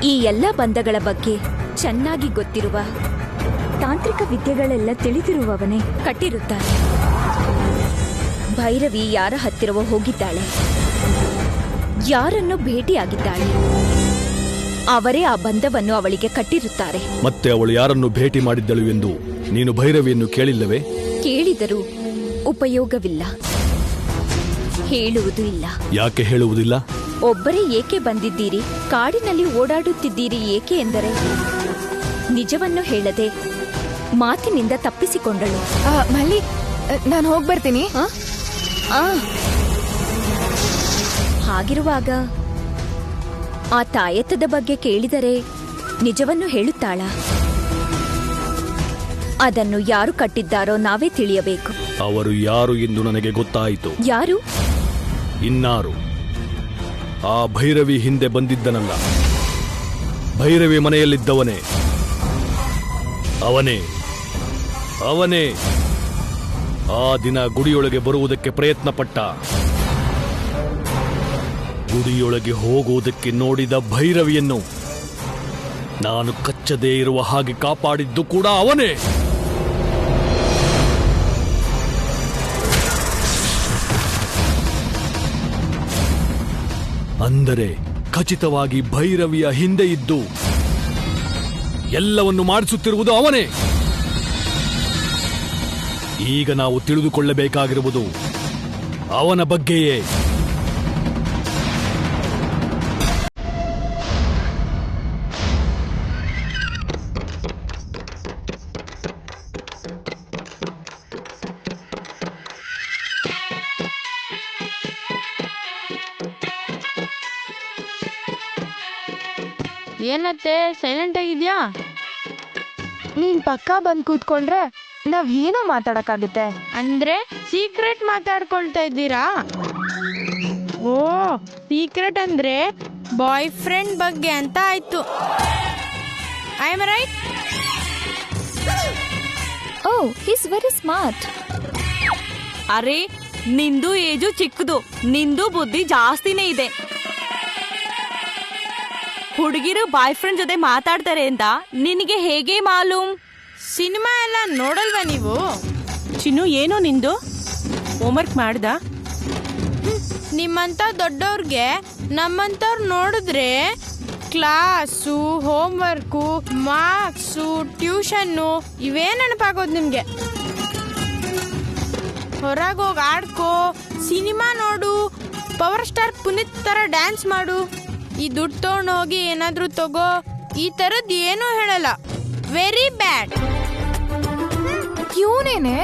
ಈ ಎಲ್ಲ ಬಂಧಗಳ ಬಗ್ಗೆ ಚೆನ್ನಾಗಿ ಗೊತ್ತಿರುವ, ತಾಂತ್ರಿಕ ವಿದ್ಯೆಗಳೆಲ್ಲ ತಿಳಿದಿರುವವನೇ ಕಟ್ಟಿರುತ್ತಾನೆ. ಭೈರವಿ ಯಾರ ಹತ್ತಿರವೋ ಹೋಗಿದ್ದಾಳೆ, ಯಾರನ್ನು ಭೇಟಿಯಾಗಿದ್ದಾಳೆ. ಅವರೇ ಆ ಬಂಧವನ್ನು ಅವಳಿಗೆ ಕಟ್ಟಿರುತ್ತಾರೆ. ಮತ್ತೆ ಅವಳು ಯಾರನ್ನು ಭೇಟಿ ಮಾಡಿದ್ದಳು ಎಂದು ನೀನು ಭೈರವಿಯನ್ನು ಕೇಳಿಲ್ಲವೇ? ಕೇಳಿದರೂ ಉಪಯೋಗವಿಲ್ಲ, ಹೇಳುವುದೂ ಇಲ್ಲ. ಯಾಕೆ ಹೇಳುವುದಿಲ್ಲ? ಒಬ್ಬರೇ ಏಕೆ ಬಂದಿದ್ದೀರಿ, ಕಾಡಿನಲ್ಲಿ ಓಡಾಡುತ್ತಿದ್ದೀರಿ ಏಕೆ ಎಂದರೆ ನಿಜವನ್ನು ಹೇಳದೆ ಮಾತಿನಿಂದ ತಪ್ಪಿಸಿಕೊಂಡಳು. ಮಲ್ಲಿ, ನಾನು ಹೋಗಿ ಬರ್ತೀನಿ. ಹಾಗಿರುವಾಗ ಆ ತಾಯತ್ತದ ಬಗ್ಗೆ ಕೇಳಿದರೆ ನಿಜವನ್ನು ಹೇಳುತ್ತಾಳ? ಅದನ್ನು ಯಾರು ಕಟ್ಟಿದ್ದಾರೋ ನಾವೇ ತಿಳಿಯಬೇಕು. ಅವರು ಯಾರು ಎಂದು ನನಗೆ ಗೊತ್ತಾಯಿತು. ಯಾರು? ಇನ್ನಾರು? ಆ ಭೈರವಿ ಹಿಂದೆ ಬಂದಿದ್ದನಲ್ಲ, ಭೈರವಿ ಮನೆಯಲ್ಲಿದ್ದವನೇ. ಅವನೇ ಆ ದಿನ ಗುಡಿಯೊಳಗೆ ಬರುವುದಕ್ಕೆ ಪ್ರಯತ್ನ ಪಟ್ಟ. ಗುಡಿಯೊಳಗೆ ಹೋಗುವುದಕ್ಕೆ ನೋಡಿದ ಭೈರವಿಯನ್ನು ನಾನು ಕಚ್ಚದೇ ಇರುವ ಹಾಗೆ ಕಾಪಾಡಿದ್ದು ಕೂಡ ಅವನೇ. ಅಂದರೆ ಖಚಿತವಾಗಿ ಭೈರವಿಯ ಹಿಂದೆ ಇದ್ದು ಎಲ್ಲವನ್ನು ಮಾಡಿಸುತ್ತಿರುವುದು ಅವನೇ. ಈಗ ನಾವು ತಿಳಿದುಕೊಳ್ಳಬೇಕಾಗಿರುವುದು ಅವನ ಬಗ್ಗೆಯೇ. ಏನತ್ತೆ ಸೈಲೆಂಟ್ ಆಗಿದ್ಯಾ? ನೀನ್ ಪಕ್ಕ ಬಂದ್ ಕೂತ್ಕೊಂಡ್ರೆ ನಾವ್ ಏನೋ ಮಾತಾಡಕ್ಕಾಗುತ್ತೆ. ಅಂದ್ರೆ ಸೀಕ್ರೆಟ್ ಮಾತಾಡ್ಕೊಳ್ತಾ ಇದ್ದೀರಾ? ಓ, ಸೀಕ್ರೆಟ್ ಅಂದ್ರೆ ಬಾಯ್ ಫ್ರೆಂಡ್ ಬಗ್ಗೆ ಅಂತ ಆಯ್ತು. I am right? Oh, he is very smart. ಅರೆ, ನಿಂದು ಏಜು ಚಿಕ್ಕದು, ನಿಂದು ಬುದ್ಧಿ ಜಾಸ್ತಿನೇ ಇದೆ. ಹುಡುಗಿರು ಬಾಯ್ ಫ್ರೆಂಡ್ ಜೊತೆ ಮಾತಾಡ್ತಾರೆ ಅಂತ ನಿನಗೆ ಹೇಗೆ ಮಾಲೂಮ್? ಸಿನಿಮಾ ಎಲ್ಲ ನೋಡಲ್ವಾ ನೀವು? ಚಿನ್ನು, ಏನೋ ನಿಂದು ಹೋಮ್ವರ್ಕ್ ಮಾಡ್ದ? ನಿಮ್ಮಂತ ದೊಡ್ಡವ್ರಿಗೆ ನಮ್ಮಂತವ್ರು ನೋಡಿದ್ರೆ ಕ್ಲಾಸು, ಹೋಮ್ವರ್ಕು, ಮಾರ್ಕ್ಸು, ಟ್ಯೂಷನ್ನು ಇವೇ ನೆನಪಾಗೋದು ನಿಮ್ಗೆ. ಹೊರಗೋಗಿ ಆಡ್ಕೋ, ಸಿನಿಮಾ ನೋಡು, ಪವರ್ ಸ್ಟಾರ್ ಪುನೀತ್ ತರ ಡ್ಯಾನ್ಸ್ ಮಾಡು, ಈ ದುಡ್ಡು ತಗೊಂಡೋಗಿ ಏನಾದ್ರೂ ತಗೋ, ಈ ತರದ್ ಏನೂ ಹೇಳಲ್ಲ. Very bad. ಇವನೇನೆ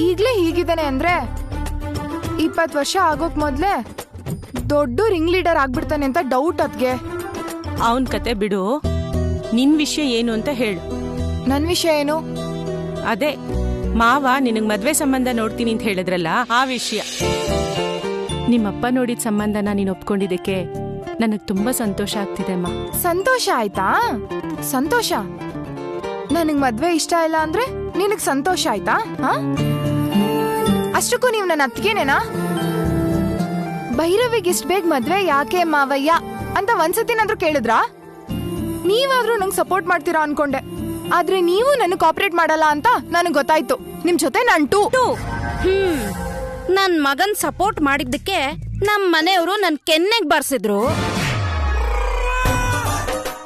ಈಗ್ಲೇ ಹೀಗಿದ್ದಾನೆ ಅಂದ್ರೆ 20 ವರ್ಷ ಆಗೋಕ್ ಮೊದ್ಲೇ ದೊಡ್ಡ ರಿಂಗ್ ಲೀಡರ್ ಆಗ್ಬಿಡ್ತಾನೆ ಅಂತ ಡೌಟ್ ಅದ್ಗೆ. ಅವನ್ ಕತೆ ಬಿಡು, ನಿನ್ ವಿಷಯ ಏನು ಅಂತ ಹೇಳು. ನನ್ ವಿಷಯ ಏನು? ಅದೇ ಮಾವ ನಿನಗ್ ಮದ್ವೆ ಸಂಬಂಧ ನೋಡ್ತೀನಿ ಅಂತ ಹೇಳಿದ್ರಲ್ಲ, ಆ ವಿಷಯ. ನಿಮ್ಮಪ್ಪ ನೋಡಿದ ಸಂಬಂಧನ ನೀನ್ ಒಪ್ಕೊಂಡಿದ್ದಕ್ಕೆ ನನಗ್ ತುಂಬಾ ಸಂತೋಷ ಆಗ್ತಿದೆ ಅಮ್ಮ. ಸಂತೋಷ ಆಯ್ತಾ? ಸಂತೋಷ? ನನಗ್ ಮದ್ವೆ ಇಷ್ಟ ಇಲ್ಲ ಅಂದ್ರೆ ನಿನಗ್ ಸಂತೋಷ ಆಯ್ತಾ? ಅಷ್ಟಕ್ಕೂ ನೀವು ನನ್ನ ಅತ್ತಿಗೆನೇನಾ? ಭೈರವಿಗೆ ಇಷ್ಟ ಬೇಗ ಮದ್ವೆ ಯಾಕೆ ಮಾವಯ್ಯ ಅಂತ ಒಂದ್ಸತಿನಾದ್ರೂ ಕೇಳಿದ್ರಾ? ನೀವಾದ್ರೂ ನಂಗೆ ಸಪೋರ್ಟ್ ಮಾಡ್ತೀರಾ ಅನ್ಕೊಂಡೆ, ಆದ್ರೆ ನೀವು ನನಗೆ ಕೋಆಪರೇಟ್ ಮಾಡಲ್ಲ ಅಂತ ನನಗೆ ಗೊತ್ತಾಯ್ತು. ನಿಮ್ ಜೊತೆ ನಂಟು. ನನ್ ಮಗನ್ ಸಪೋರ್ಟ್ ಮಾಡಿದ್ದಕ್ಕೆ ನಮ್ ಮನೆಯವರು ನನ್ ಕೆನ್ನೆಗ್ ಬರ್ಸಿದ್ರು.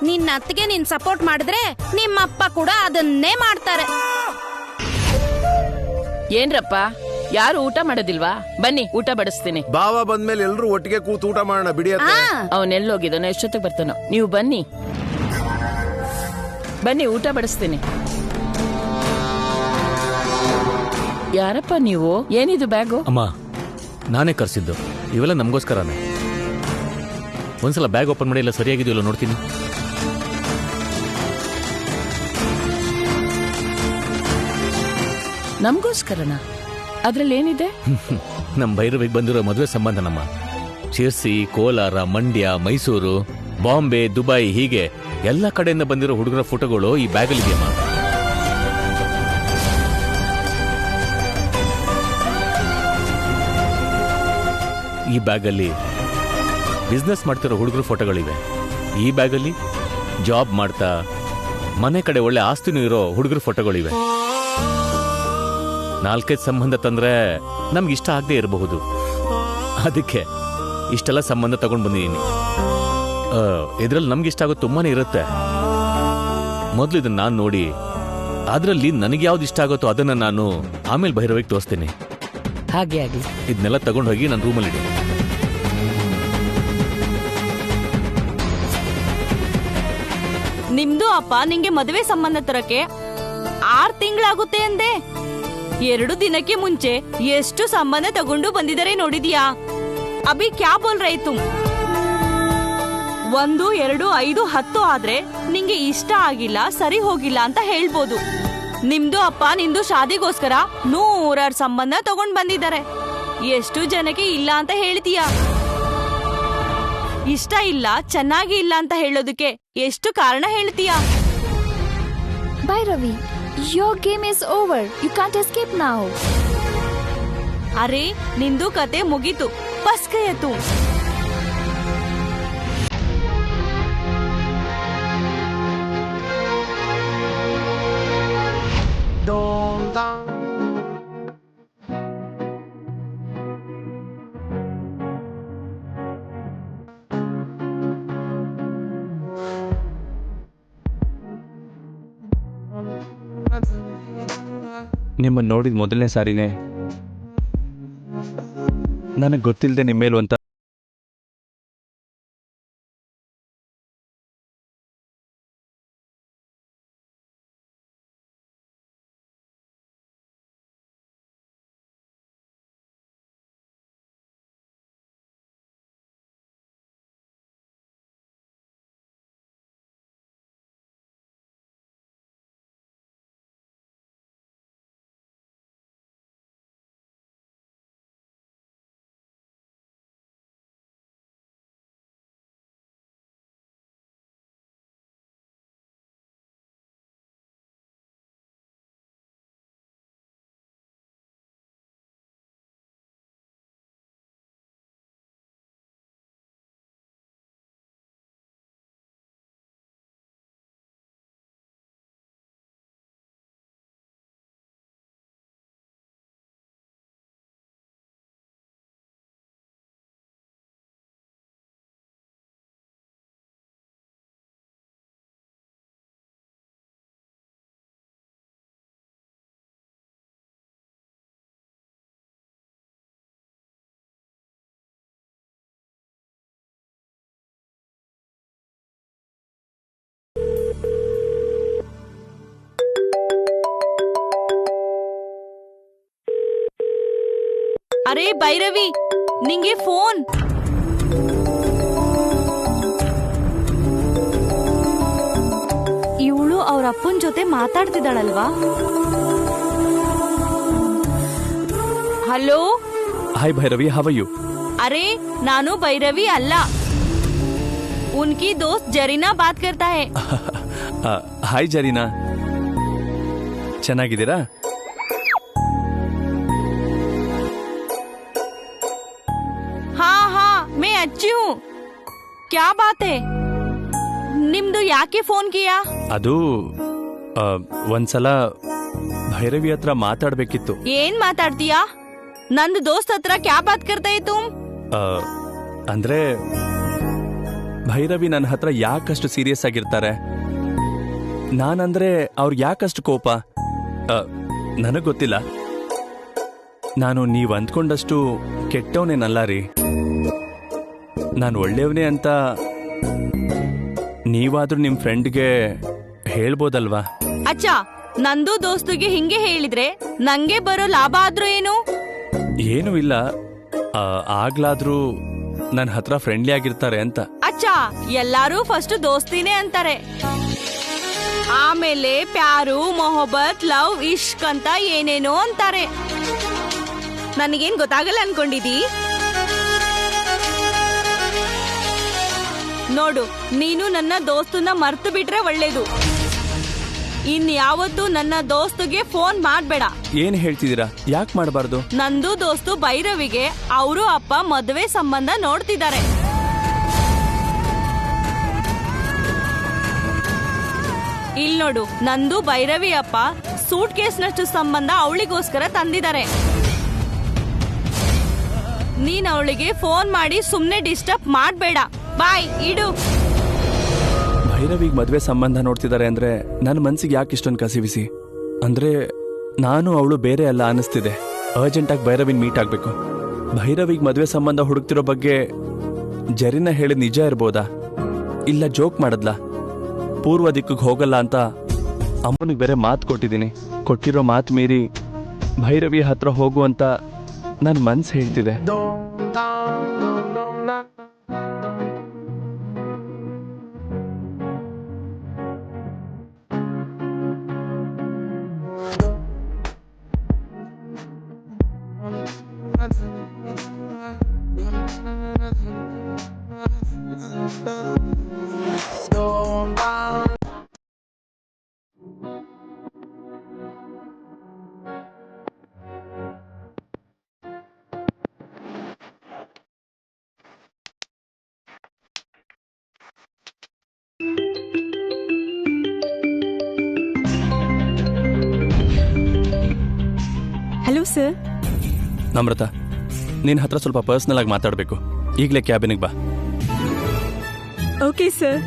ನಿನ್ನ ಅತ್ತಿಗೆ ನೀನ್ ಸಪೋರ್ಟ್ ಮಾಡಿದ್ರೆ ನಿಮ್ಮಪ್ಪ ಕೂಡ ಅದನ್ನೇ ಮಾಡ್ತಾರೆ. ಏನ್ರಪ್ಪ, ಯಾರು ಊಟ ಮಾಡೋದಿಲ್ವಾ? ಬನ್ನಿ, ಊಟ ಬಡಿಸ್ತೀನಿ. ಬಾವ ಬಂದ್ಮೇಲೆ ಎಲ್ರು ಒಟ್ಟಿಗೆ ಕೂತು ಊಟ ಮಾಡೋಣ ಬಿಡಿ. ಅವನೆಲ್ಲೋಗಿದ್ದಾನೆ, ಎಷ್ಟೊತ್ತಿಗೆ ಬರ್ತಾನೋ? ನೀವು ಬನ್ನಿ ಬನ್ನಿ, ಊಟ ಬಡಿಸ್ತೀನಿ. ಯಾರಪ್ಪ ನೀವು? ಏನಿದು ಬ್ಯಾಗು? ಅಮ್ಮ, ನಾನೇ ಕರ್ಸಿದ್ದು. ಇವೆಲ್ಲ ನಮಗೋಸ್ಕರನೇ. ಒಂದ್ಸಲ ಬ್ಯಾಗ್ ಓಪನ್ ಮಾಡಿ ಎಲ್ಲ ಸರಿಯಾಗಿದೆಯಲ್ಲ ನೋಡ್ತೀನಿ. ನಮಗೋಸ್ಕರನಾ? ಅದ್ರಲ್ಲಿ ಏನಿದೆ? ನಮ್ಮ ಭೈರವಿಗೆ ಬಂದಿರೋ ಮದುವೆ ಸಂಬಂಧ ನಮ್ಮ ಶಿರ್ಸಿ, ಕೋಲಾರ, ಮಂಡ್ಯ, ಮೈಸೂರು, ಬಾಂಬೆ, ದುಬೈ ಹೀಗೆ ಎಲ್ಲ ಕಡೆಯಿಂದ ಬಂದಿರೋ ಹುಡುಗರ ಫೋಟೋಗಳು ಈ ಬ್ಯಾಗಲ್ಲಿದೆಯಮ್ಮ. ಈ ಬ್ಯಾಗಲ್ಲಿ ಬಿಸ್ನೆಸ್ ಮಾಡ್ತಿರೋ ಹುಡುಗರ ಫೋಟೋಗಳಿವೆ. ಈ ಬ್ಯಾಗಲ್ಲಿ ಜಾಬ್ ಮಾಡ್ತಾ ಮನೆ ಕಡೆ ಒಳ್ಳೆ ಆಸ್ತಿನೂ ಇರೋ ಹುಡುಗರ ಫೋಟೋಗಳಿವೆ. 4-5 ಸಂಬಂಧ ತಂದ್ರೆ ನಮ್ಗೆ ಇಷ್ಟ ಆಗದೆ ಇರಬಹುದು. ಅದಕ್ಕೆ ಇಷ್ಟೆಲ್ಲ ಸಂಬಂಧ ತಗೊಂಡು ಬಂದಿದ್ದೀನಿ. ಇದ್ರಲ್ಲಿ ನಮ್ಗೆ ಇಷ್ಟ ಆಗೋದು ತುಂಬಾನೇ ಇರುತ್ತೆ. ಮೊದಲು ಇದನ್ನ ನಾನು ನೋಡಿ ಅದರಲ್ಲಿ ನನಗೆ ಯಾವ್ದು ಇಷ್ಟ ಆಗುತ್ತೋ ಅದನ್ನ ನಾನು ಆಮೇಲೆ ಭೈರವಿಗೆ ತೋರಿಸ್ತೀನಿ. ಹಾಗೆ ಆಗ್ಲಿ. ಇದನ್ನೆಲ್ಲ ತಗೊಂಡು ಹೋಗಿ ನನ್ನ ರೂಮಲ್ಲಿ ಇಡಿ. ನಿಮ್ದು ಅಪ್ಪ ನಿಂಗೆ ಮದುವೆ ಸಂಬಂಧ ತರಕ್ಕೆ 6 ತಿಂಗಳಾಗುತ್ತೆ ಅಂದೆ. 2 ದಿನಕ್ಕೆ ಮುಂಚೆ ಎಷ್ಟು ಸಂಬಂಧ ತಗೊಂಡು ಬಂದಿದ್ದಾರೆ ನೋಡಿದ್ಯಾ? ಅಭಿ ಕ್ಯಾ ಬೋಲ್ ರಹೆ ತುಮ್? 1, 2, 5, 10 ಆದ್ರೆ ನಿಂಗೆ ಇಷ್ಟ ಆಗಿಲ್ಲ, ಸರಿ ಹೋಗಿಲ್ಲ ಅಂತ ಹೇಳ್ಬೋದು. ನಿಮ್ದು ಅಪ್ಪ ನಿಂದು ಶಾದಿಗೋಸ್ಕರ 100 ಸಂಬಂಧ ತಗೊಂಡ್ ಬಂದಿದ್ದಾರೆ. ಎಷ್ಟು ಜನಕ್ಕೆ ಇಲ್ಲ ಅಂತ ಹೇಳ್ತೀಯಾ? ಇಷ್ಟ ಇಲ್ಲ, ಚೆನ್ನಾಗಿ ಇಲ್ಲ ಅಂತ ಹೇಳೋದಕ್ಕೆ ಎಷ್ಟು ಕಾರಣ ಹೇಳ್ತೀಯಾ? Bhairavi, your game is over. You can't escape now. ಅರೆ, ನಿಂದು ಕತೆ ಮುಗೀತು. ಬಸ್ ಗಯತು. ನಿಮ್ಮನ್ನು ನೋಡಿದ ಮೊದಲನೇ ಸಾರಿನೇ ನನಗೆ ಗೊತ್ತಿಲ್ಲದೆ ನಿಮ್ಮ ಮೇಲೂ ಅಂತ ಅರೆ ಭೈರವಿ, ನಿಂಗೆ ಫೋನ್. ಇವಳು ಅವ್ರ ಅಪ್ಪನ ಜೊತೆ ಮಾತಾಡ್ತಿದ್ದಾಳಲ್ವಾ? Hello. Hi Bhairavi, how are you? ಅರೆ, ನಾನು ಭೈರವಿ ಅಲ್ಲ, ಉನ್ಕಿ ದೋಸ್ತ್ ಜರೀನಾ ಬಾತ್ ಕರ್ತಾ ಹೈ. ಹಾಯ್ ಜರೀನಾ, ಚೆನ್ನಾಗಿದ್ದೀರಾ? मैं अच्छी हूँ. क्या बात है? ನಿಮ್ದು ಯಾಕೆ ಫೋನ್ ಕಿಯಾ? ಅದು ಒಂದ್ಸಲ ಭೈರವಿ ಹತ್ರ ಮಾತಾಡ್ಬೇಕಿತ್ತು. ಏನ್ ಮಾತಾಡ್ತೀಯಾ? ನಂದು ದೋಸ್ತ್ ಹತ್ರ ಕ್ಯಾ ಬಾತ್ ಕರ್ತಾ ಇತ್ತು? ಅಂದ್ರೆ ಭೈರವಿ ನನ್ನ ಹತ್ರ ಯಾಕಷ್ಟು ಸೀರಿಯಸ್ ಆಗಿರ್ತಾರೆ, ನಾನಂದ್ರೆ ಅವ್ರಿಗೆ ಯಾಕಷ್ಟು ಕೋಪ ನನಗ್ ಗೊತ್ತಿಲ್ಲ. ನಾನು ನೀವ್ ಅಂದ್ಕೊಂಡಷ್ಟು ಕೆಟ್ಟವನೇನಲ್ಲ ರೀ. ನಾನು ಒಳ್ಳೆಯವನೇ ಅಂತ ನೀವಾದ್ರೂ ನಿಮ್ ಫ್ರೆಂಡ್ಗೆ ಹೇಳ್ಬೋದಲ್ವಾ? ಅಚ್ಚಾ, ನಂದು ದೋಸ್ತಿಗೆ ಹಿಂಗೆ ಹೇಳಿದ್ರೆ ನಂಗೆ ಬರೋ ಲಾಭ ಆದ್ರೂ ಏನು? ಏನೂ ಇಲ್ಲ, ಆಗ್ಲಾದ್ರೂ ನನ್ನ ಹತ್ರ ಫ್ರೆಂಡ್ಲಿ ಆಗಿರ್ತಾರೆ ಅಂತ. ಅಚ್ಚಾ, ಎಲ್ಲಾರು ಫಸ್ಟ್ ದೋಸ್ತಿನೇ ಅಂತಾರೆ, ಆಮೇಲೆ ಪ್ಯಾರು, ಮೊಹಬ್ಬತ್, ಲವ್, ಇಶ್ಕ್ ಅಂತ ಏನೇನೋ ಅಂತಾರೆ. ನನಗೇನ್ ಗೊತ್ತಾಗಲ್ಲ ಅನ್ಕೊಂಡಿದ್ದೀ? ನೋಡು, ನೀನು ನನ್ನ ದೋಸ್ತನ್ನ ಮರ್ತು ಬಿಟ್ರೆ ಒಳ್ಳೇದು. ಇನ್ಯಾವತ್ತೂ ನನ್ನ ದೋಸ್ತಿಗೆ ಫೋನ್ ಮಾಡ್ಬೇಡ. ಏನ್ ಹೇಳ್ತಿದ್ದೀರಾ? ಯಾಕೆ ಮಾಡಬಾರ್ದು? ನಂದು ದೋಸ್ತು ಭೈರವಿಗೆ ಅವರು ಅಪ್ಪ ಮದುವೆ ಸಂಬಂಧ ನೋಡ್ತಿದ್ದಾರೆ. ಇಲ್ ನೋಡು, ನಂದು ಭೈರವಿ ಅಪ್ಪ ಸೂಟ್ ಕೇಸ್ನಷ್ಟು ಸಂಬಂಧ ಅವಳಿಗೋಸ್ಕರ ತಂದಿದ್ದಾರೆ. ನೀನ್ ಅವಳಿಗೆ ಫೋನ್ ಮಾಡಿ ಸುಮ್ನೆ ಡಿಸ್ಟರ್ಬ್ ಮಾಡ್ಬೇಡ. ಬಾಯ್, ಇಡು. ಭೈರವಿಗೆ ಮದುವೆ ಸಂಬಂಧ ನೋಡ್ತಿದ್ದಾರೆ ಅಂದ್ರೆ ನನ್ನ ಮನ್ಸಿಗೆ ಯಾಕೆ ಇಷ್ಟೊಂದು ಕಸಿವಿಸಿ? ಅಂದ್ರೆ ನಾನು ಅವಳು ಬೇರೆ ಅಲ್ಲ ಅನಿಸ್ತಿದೆ. ಅರ್ಜೆಂಟಾಗಿ ಭೈರವಿನ ಮೀಟ್ ಆಗಬೇಕು. ಭೈರವಿಗೆ ಮದುವೆ ಸಂಬಂಧ ಹುಡುಕ್ತಿರೋ ಬಗ್ಗೆ ಜರಿನ ಹೇಳಿದ ನಿಜ ಇರ್ಬೋದಾ, ಇಲ್ಲ ಜೋಕ್ ಮಾಡದ್ಲಾ? ಪೂರ್ವ ದಿಕ್ಕಿಗೆ ಹೋಗಲ್ಲ ಅಂತ ಅಮ್ಮನಿಗೆ ಬೇರೆ ಮಾತು ಕೊಟ್ಟಿದ್ದೀನಿ. ಕೊಟ್ಟಿರೋ ಮಾತು ಮೀರಿ ಭೈರವಿ ಹತ್ರ ಹೋಗು ಅಂತ ನನ್ನ ಮನ್ಸು ಹೇಳ್ತಿದೆ. Hello sir. ನಮ್ರತ, ನಿನ್ನ ಹತ್ರ ಸ್ವಲ್ಪ ಪರ್ಸನಲ್ ಆಗಿ ಮಾತಾಡಬೇಕು. ಈಗಲೇ ಕ್ಯಾಬಿನಿಗೆ ಬಾ. Okay sir.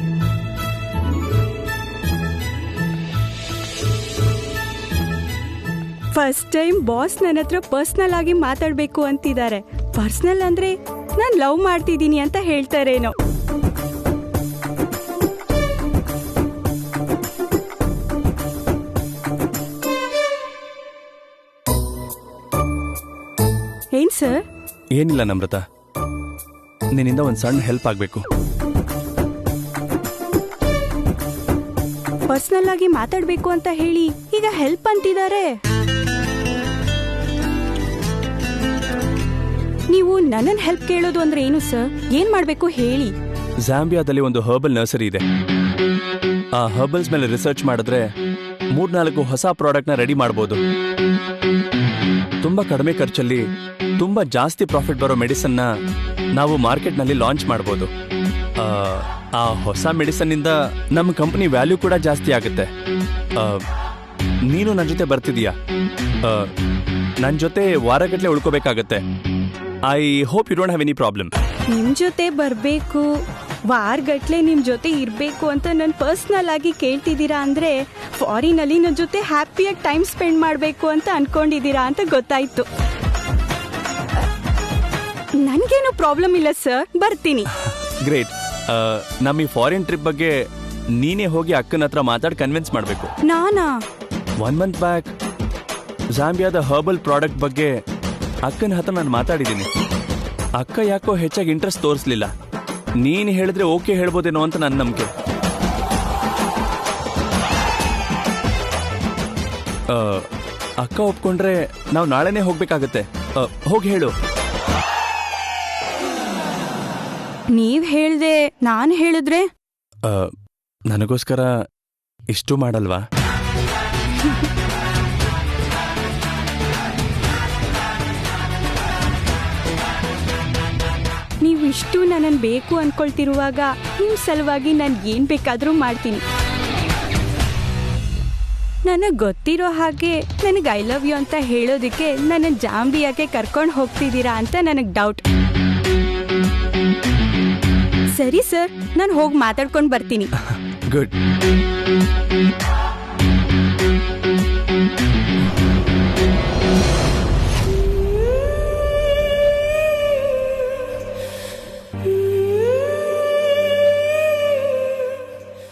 First time boss ನನ್ನ ಹತ್ರ ಪರ್ಸನಲ್ ಆಗಿ ಮಾತಾಡಬೇಕು ಅಂತಿದ್ದಾರೆ. ಪರ್ಸನಲ್ ಅಂದ್ರೆ ನಾನು ಲವ್ ಮಾಡ್ತಿದ್ದೀನಿ ಅಂತ ಹೇಳ್ತಾರೇನೋ. ಏನ್ ಸರ್? ಏನಿಲ್ಲ ನಮ್ರತ, ನಿನ್ನಿಂದ ಒಂದು ಸಣ್ಣ ಹೆಲ್ಪ್ ಆಗಬೇಕು. ಪರ್ಸನಲ್ ಆಗಿ ಮಾತಾಡ್ಬೇಕು ಅಂತ ಹೇಳಿ ಈಗ ಹೆಲ್ಪ್ ಅಂತಿದ್ದಾರೆ. ನೀವು ನನ್ನನ್ನು ಹೆಲ್ಪ್ ಕೇಳೋದು ಅಂದ್ರೆ ಏನು ಸರ್? ಏನ್ ಮಾಡ್ಬೇಕು ಹೇಳಿ. ಝಾಂಬಿಯಾದಲ್ಲಿ ಒಂದು ಹರ್ಬಲ್ ನರ್ಸರಿ ಇದೆ. ಆ ಹರ್ಬಲ್ಸ್ ಮೇಲೆ ರಿಸರ್ಚ್ ಮಾಡಿದ್ರೆ 3-4 ಹೊಸ ಪ್ರಾಡಕ್ಟ್ನ ರೆಡಿ ಮಾಡ್ಬೋದು. ತುಂಬಾ ಕಡಿಮೆ ಖರ್ಚಲ್ಲಿ ತುಂಬಾ ಜಾಸ್ತಿ ಪ್ರಾಫಿಟ್ ಬರೋ ಮೆಡಿಸನ್ನ ನಾವು ಮಾರ್ಕೆಟ್ನಲ್ಲಿ ಲಾಂಚ್ ಮಾಡ್ಬೋದು. ಆ ಹೊಸ ಮೆಡಿಸನ್ ಇಂದ ನಮ್ಮ ಕಂಪನಿ ವ್ಯಾಲ್ಯೂ ಕೂಡ ಜಾಸ್ತಿ ಆಗುತ್ತೆ. ನೀನು ನನ್ನ ಜೊತೆ ಬರ್ತಿದೀಯಾ? ನನ್ನ ಜೊತೆ ವಾರಗಟ್ಟಲೆ ಉಳ್ಕೋಬೇಕಾಗತ್ತೆ. I hope you don't have any problem. ನಿಮ್ ಜೊತೆ ಬರ್ಬೇಕು, ವಾರಗಟ್ಲೆ ನಿಮ್ ಜೊತೆ ಇರ್ಬೇಕು ಅಂತ ನಾನು ಪರ್ಸನಲ್ ಆಗಿ ಕೇಳ್ತಿದ್ದೀರಾ ಅಂದ್ರೆ ಫಾರಿನ್ ಅಲ್ಲಿ ನನ್ನ ಜೊತೆ ಹ್ಯಾಪಿಯಾಗಿ ಟೈಮ್ ಸ್ಪೆಂಡ್ ಮಾಡ್ಬೇಕು ಅಂತ ಅನ್ಕೊಂಡಿದ್ದೀರಾ ಅಂತ ಗೊತ್ತಾಯ್ತು. ನನ್ಗೇನು ಪ್ರಾಬ್ಲಮ್ ಇಲ್ಲ ಸರ್, ಬರ್ತೀನಿ. ಗ್ರೇಟ್. ನಮ್ಮ ಈ ಫಾರಿನ್ ಟ್ರಿಪ್ ಬಗ್ಗೆ ನೀನೇ ಹೋಗಿ ಅಕ್ಕನ ಹತ್ರ ಮಾತಾಡಿ ಕನ್ವಿನ್ಸ್ ಮಾಡಬೇಕು. ನಾನಾ? 1 ಮಂತ್ ಬ್ಯಾಕ್ ಝಾಂಬಿಯಾದ ಹರ್ಬಲ್ ಪ್ರಾಡಕ್ಟ್ ಬಗ್ಗೆ ಅಕ್ಕನ ಹತ್ರ ನಾನು ಮಾತಾಡಿದ್ದೀನಿ. ಅಕ್ಕ ಯಾಕೋ ಹೆಚ್ಚಾಗಿ ಇಂಟ್ರೆಸ್ಟ್ ತೋರಿಸ್ಲಿಲ್ಲ. ನೀನು ಹೇಳಿದ್ರೆ ಓಕೆ ಹೇಳ್ಬೋದೇನೋ ಅಂತ ನನ್ನ ನಂಬಿಕೆ. ಅಕ್ಕ ಒಪ್ಕೊಂಡ್ರೆ ನಾವು ನಾಳೆನೇ ಹೋಗ್ಬೇಕಾಗತ್ತೆ. ಹೋಗಿ ಹೇಳು. ನೀವ್ ಹೇಳ್ದೆ ನಾನು ಹೇಳಿದ್ರೆ ನನಗೋಸ್ಕರ ಇಷ್ಟು ಮಾಡಲ್ವಾ? ನೀವು ಇಷ್ಟು ನನ್ನನ್ನು ಬೇಕು ಅನ್ಕೊಳ್ತಿರುವಾಗ ನಿಮ್ಮ ಸಲುವಾಗಿ ನಾನು ಏನ್ ಬೇಕಾದ್ರೂ ಮಾಡ್ತೀನಿ. ನನಗೆ ಗೊತ್ತಿರೋ ಹಾಗೆ ನನಗೆ ಐ ಲವ್ ಯು ಅಂತ ಹೇಳೋದಕ್ಕೆ ನನ್ನ ಜಾಂಬಿಯಾಗೆ ಕರ್ಕೊಂಡು ಹೋಗ್ತಿದ್ದೀರಾ ಅಂತ ನನಗೆ ಡೌಟ್. ಸರಿ ಸರ್, ನಾನು ಹೋಗಿ ಮಾತಾಡ್ಕೊಂಡು ಬರ್ತೀನಿ. ಗುಡ್.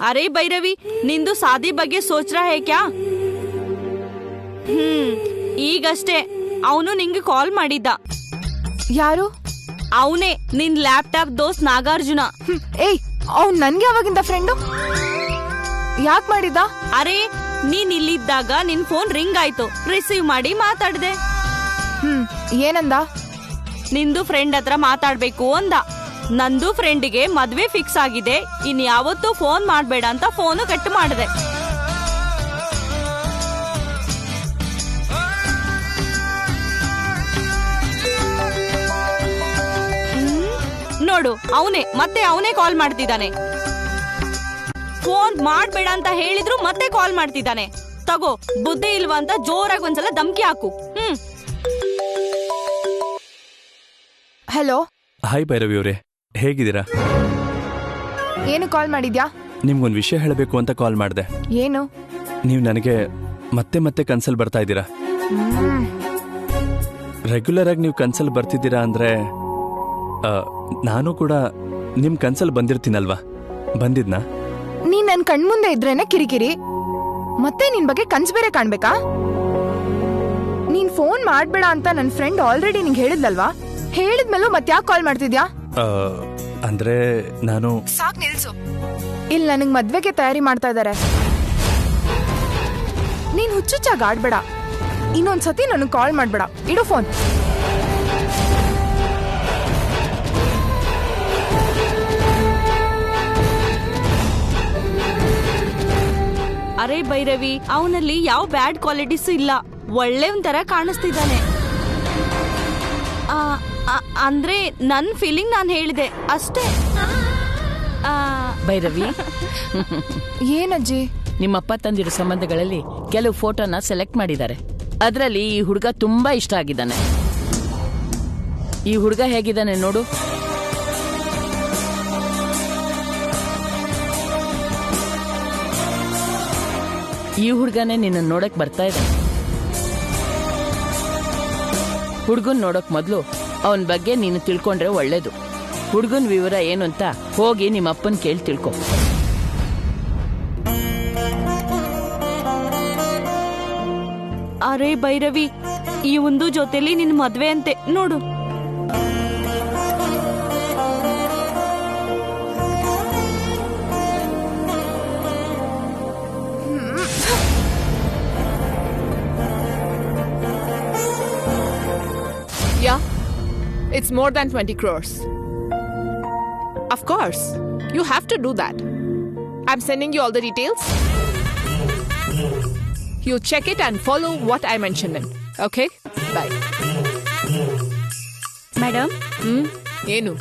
ಅರೆ ಭೈರವಿ, ನಿಂದು ಶಾದಿ ಬಗ್ಗೆ ಸೋಚ್ ರಹಾ ಹೈ ಕ್ಯಾ? ಈಗಷ್ಟೇ ಅವನು ನಿಂಗೆ ಕಾಲ್ ಮಾಡಿದ್ದ. ಯಾರು? ಅವನೇ, ನಿನ್ ಲ್ಯಾಪ್ಟಾಪ್ ದೋಸ್ತ್ ನಾಗಾರ್ಜುನ. ಏಯ್, ಅವ್ನು ನನ್ಗೆ ಯಾವಾಗಿಂದ ಫ್ರೆಂಡು? ಯಾಕೆ ಮಾಡಿದ್ದ? ಅರೆ, ನೀನ್ ಇಲ್ಲಿದ್ದಾಗ ನಿನ್ ಫೋನ್ ರಿಂಗ್ ಆಯ್ತು, ರಿಸೀವ್ ಮಾಡಿ ಮಾತಾಡ್ದೆ. ಏನಂದ? ನಿಂದು ಫ್ರೆಂಡ್ ಹತ್ರ ಮಾತಾಡ್ಬೇಕು ಅಂದ. ನಂದು ಫ್ರೆಂಡಿಗೆ ಮದ್ವೆ ಫಿಕ್ಸ್ ಆಗಿದೆ, ಇನ್ ಯಾವತ್ತೂ ಫೋನ್ ಮಾಡ್ಬೇಡ ಅಂತ ಫೋನು ಕಟ್ ಮಾಡಿದೆ. ನೋಡು, ಅವನೇ ಕಾಲ್ ಮಾಡ್ತಿದ್ದಾನೆ. ಫೋನ್ ಮಾಡ್ಬೇಡ ಅಂತ ಹೇಳಿದ್ರು ಮತ್ತೆ ಕಾಲ್ ಮಾಡ್ತಿದ್ದಾನೆ. ತಗೋ, ಬುದ್ಧಿ ಇಲ್ವಾ ಅಂತ ಜೋರಾಗಿ ಒಂದ್ಸಲ ಧಮ್ಕಿ ಹಾಕು. ಹಲೋ. ಹಾಯ್ ಭೈರವಿ ಅವರೇ, ಹೇಗಿದ್ದೀರಾ? ಏನು ಕಾಲ್ ಮಾಡಿದ್ಯಾ? ನಿಮ್ಗೊಂದು ವಿಷಯ ಹೇಳಬೇಕು ಅಂತ ಕಾಲ್ ಮಾಡಿದೆ. ಏನು? ನೀವು ನನಗೆ ಮತ್ತೆ ಮತ್ತೆ ಕನ್ಸಲ್ ಬರ್ತಾ ಇದ್ದೀರಾ. ರೆಗ್ಯುಲರ್ ಆಗಿ ನೀವು ಕನ್ಸಲ್ ಬರ್ತಿದ್ದೀರಾ ಅಂದ್ರೆ ನಾನು ಕೂಡ ನಿಮ್ ಕನ್ಸಲ್ ಬಂದಿರ್ತೀನಲ್ವಾ? ಬಂದಿದ್ನಾ? ನೀನ್ ನನ್ ಕಣ್ಮುಂದೆ ಇದ್ರೇನೆ ಕಿರಿಕಿರಿ, ಮತ್ತೆ ನಿನ್ ಬಗ್ಗೆ ಕನ್ಸ್ ಬೇರೆ ಕಾಣ್ಬೇಕಾ? ನೀನ್ ಫೋನ್ ಮಾಡ್ಬೇಡ ಅಂತ ನನ್ ಫ್ರೆಂಡ್ ಆಲ್ರೆಡಿ ನಿಂಗೆ ಹೇಳಿದ್ಲಲ್ವಾ? ಹೇಳಿದ್ಮೇಲೂ ಮತ್ತೆ ಯಾಕೆ ಕಾಲ್ ಮಾಡ್ತಿದ್ಯಾ? ಅಂದ್ರೆ ನಾನು ಸಾಕ್ ನಿಲ್ಸು. ಇಲ್ಲ, ನನಗ್ ಮದ್ವೆಗೆ ತಯಾರಿ ಮಾಡ್ತಾ ಇದಾರೆ. ನೀನ್ ಹುಚ್ಚುಚ್ಚಾಗಿ ಆಡ್ಬೇಡ. ಇನ್ನೊಂದ್ಸತಿ ನನಗ್ ಕಾಲ್ ಮಾಡ್ಬೇಡ. ಇಡು ಫೋನ್. ಅರೆ ಭೈರವಿ, ಅವನಲ್ಲಿ ಯಾವ ಬ್ಯಾಡ್ ಕ್ವಾಲಿಟೀಸ್ ಇಲ್ಲ, ಒಳ್ಳೆ ಒಂಥರ ಕಾಣಿಸ್ತಿದ್ದಾನೆ. ಅಂದ್ರೆ ನನ್ ಫೀಲಿಂಗ್ ನಾನು ಹೇಳಿದೆ ಅಷ್ಟೇ. ಭೈರವಿ, ಏನಜ್ಜಿ? ನಿಮ್ಮಪ್ಪ ತಂದಿರೋ ಸಂಬಂಧಗಳಲ್ಲಿ ಕೆಲವು ಫೋಟೋನ ಸೆಲೆಕ್ಟ್ ಮಾಡಿದ್ದಾರೆ. ಅದರಲ್ಲಿ ಈ ಹುಡುಗ ತುಂಬಾ ಇಷ್ಟ ಆಗಿದ್ದಾನೆ. ಈ ಹುಡುಗ ಹೇಗಿದ್ದಾನೆ ನೋಡು. ಈ ಹುಡುಗನೇ ನಿನ್ನ ನೋಡಕ್ ಬರ್ತಾ ಇದ್ದಾನೆ. ಹುಡುಗನ್ ನೋಡಕ್ ಮೊದ್ಲು ಅವನ ಬಗ್ಗೆ ನೀನು ತಿಳ್ಕೊಂಡ್ರೆ ಒಳ್ಳೇದು. ಹುಡುಗನ್ ವಿವರ ಏನು ಅಂತ ಹೋಗಿ ನಿಮ್ಮ ಅಪ್ಪನ್ ಕೇಳಿ ತಿಳ್ಕೊ. ಅರೆ ಭೈರವಿ, ಈ ಒಂದು ಜೊತೆಲಿ ನಿನ್ ಮದ್ವೆ ಅಂತೆ ನೋಡು. Yeah, it's more than 20 crores. Of course, you have to do that. I'm sending you all the details. You check it and follow what I mentioned in. Okay? Bye. Madam, ಏನು?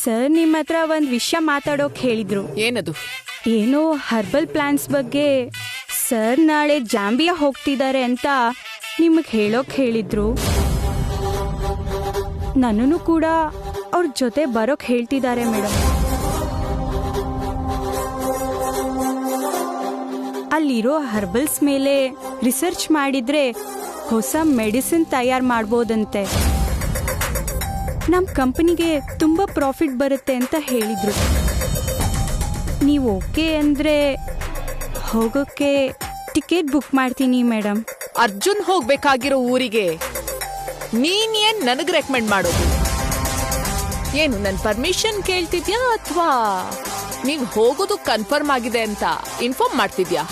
ಸರ್ ನಿಮ್ಮ ಹತ್ರ ಒಂದು ವಿಷಯ ಮಾತಾಡೋಕೆ ಹೇಳಿದ್ರು. ಏನದು? ಏನೋ herbal plants ಬಗ್ಗೆ. ಸರ್ ನಾಳೆ ಜಾಂಬಿಯಾ ಹೋಗ್ತಿದ್ದಾರೆ ಅಂತ ನಿಮಗೆ ಹೇಳೋಕೆ ಹೇಳಿದ್ರು. ನನ್ನನ್ನು ಕೂಡ ಅವ್ರ ಜೊತೆ ಬರೋಕ್ ಹೇಳ್ತಿದ್ದಾರೆ ಮೇಡಮ್. ಅಲ್ಲಿರೋ ಹರ್ಬಲ್ಸ್ ಮೇಲೆ ರಿಸರ್ಚ್ ಮಾಡಿದ್ರೆ ಹೊಸ ಮೆಡಿಸಿನ್ ತಯಾರು ಮಾಡ್ಬೋದಂತೆ. ನಮ್ಮ ಕಂಪನಿಗೆ ತುಂಬ ಪ್ರಾಫಿಟ್ ಬರುತ್ತೆ ಅಂತ ಹೇಳಿದ್ರು. ನೀವು ಓಕೆ ಅಂದರೆ ಹೋಗೋಕ್ಕೆ ಟಿಕೆಟ್ ಬುಕ್ ಮಾಡ್ತೀನಿ ಮೇಡಮ್. ಅರ್ಜುನ್ ಹೋಗ್ಬೇಕಾಗಿರೋ ಊರಿಗೆ ನೀನ್ ಏನ್ ನನಗ್ ರೆಕಮೆಂಡ್ ಮಾಡೋದು? ಏನು ನನ್ ಪರ್ಮಿಷನ್ ಕೇಳ್ತಿದ್ಯಾ ಅಥವಾ ನೀವ್ ಹೋಗೋದು ಕನ್ಫರ್ಮ್ ಆಗಿದೆ ಅಂತ ಇನ್ಫಾರ್ಮ್ ಮಾಡ್ತಿದ್ಯಾ?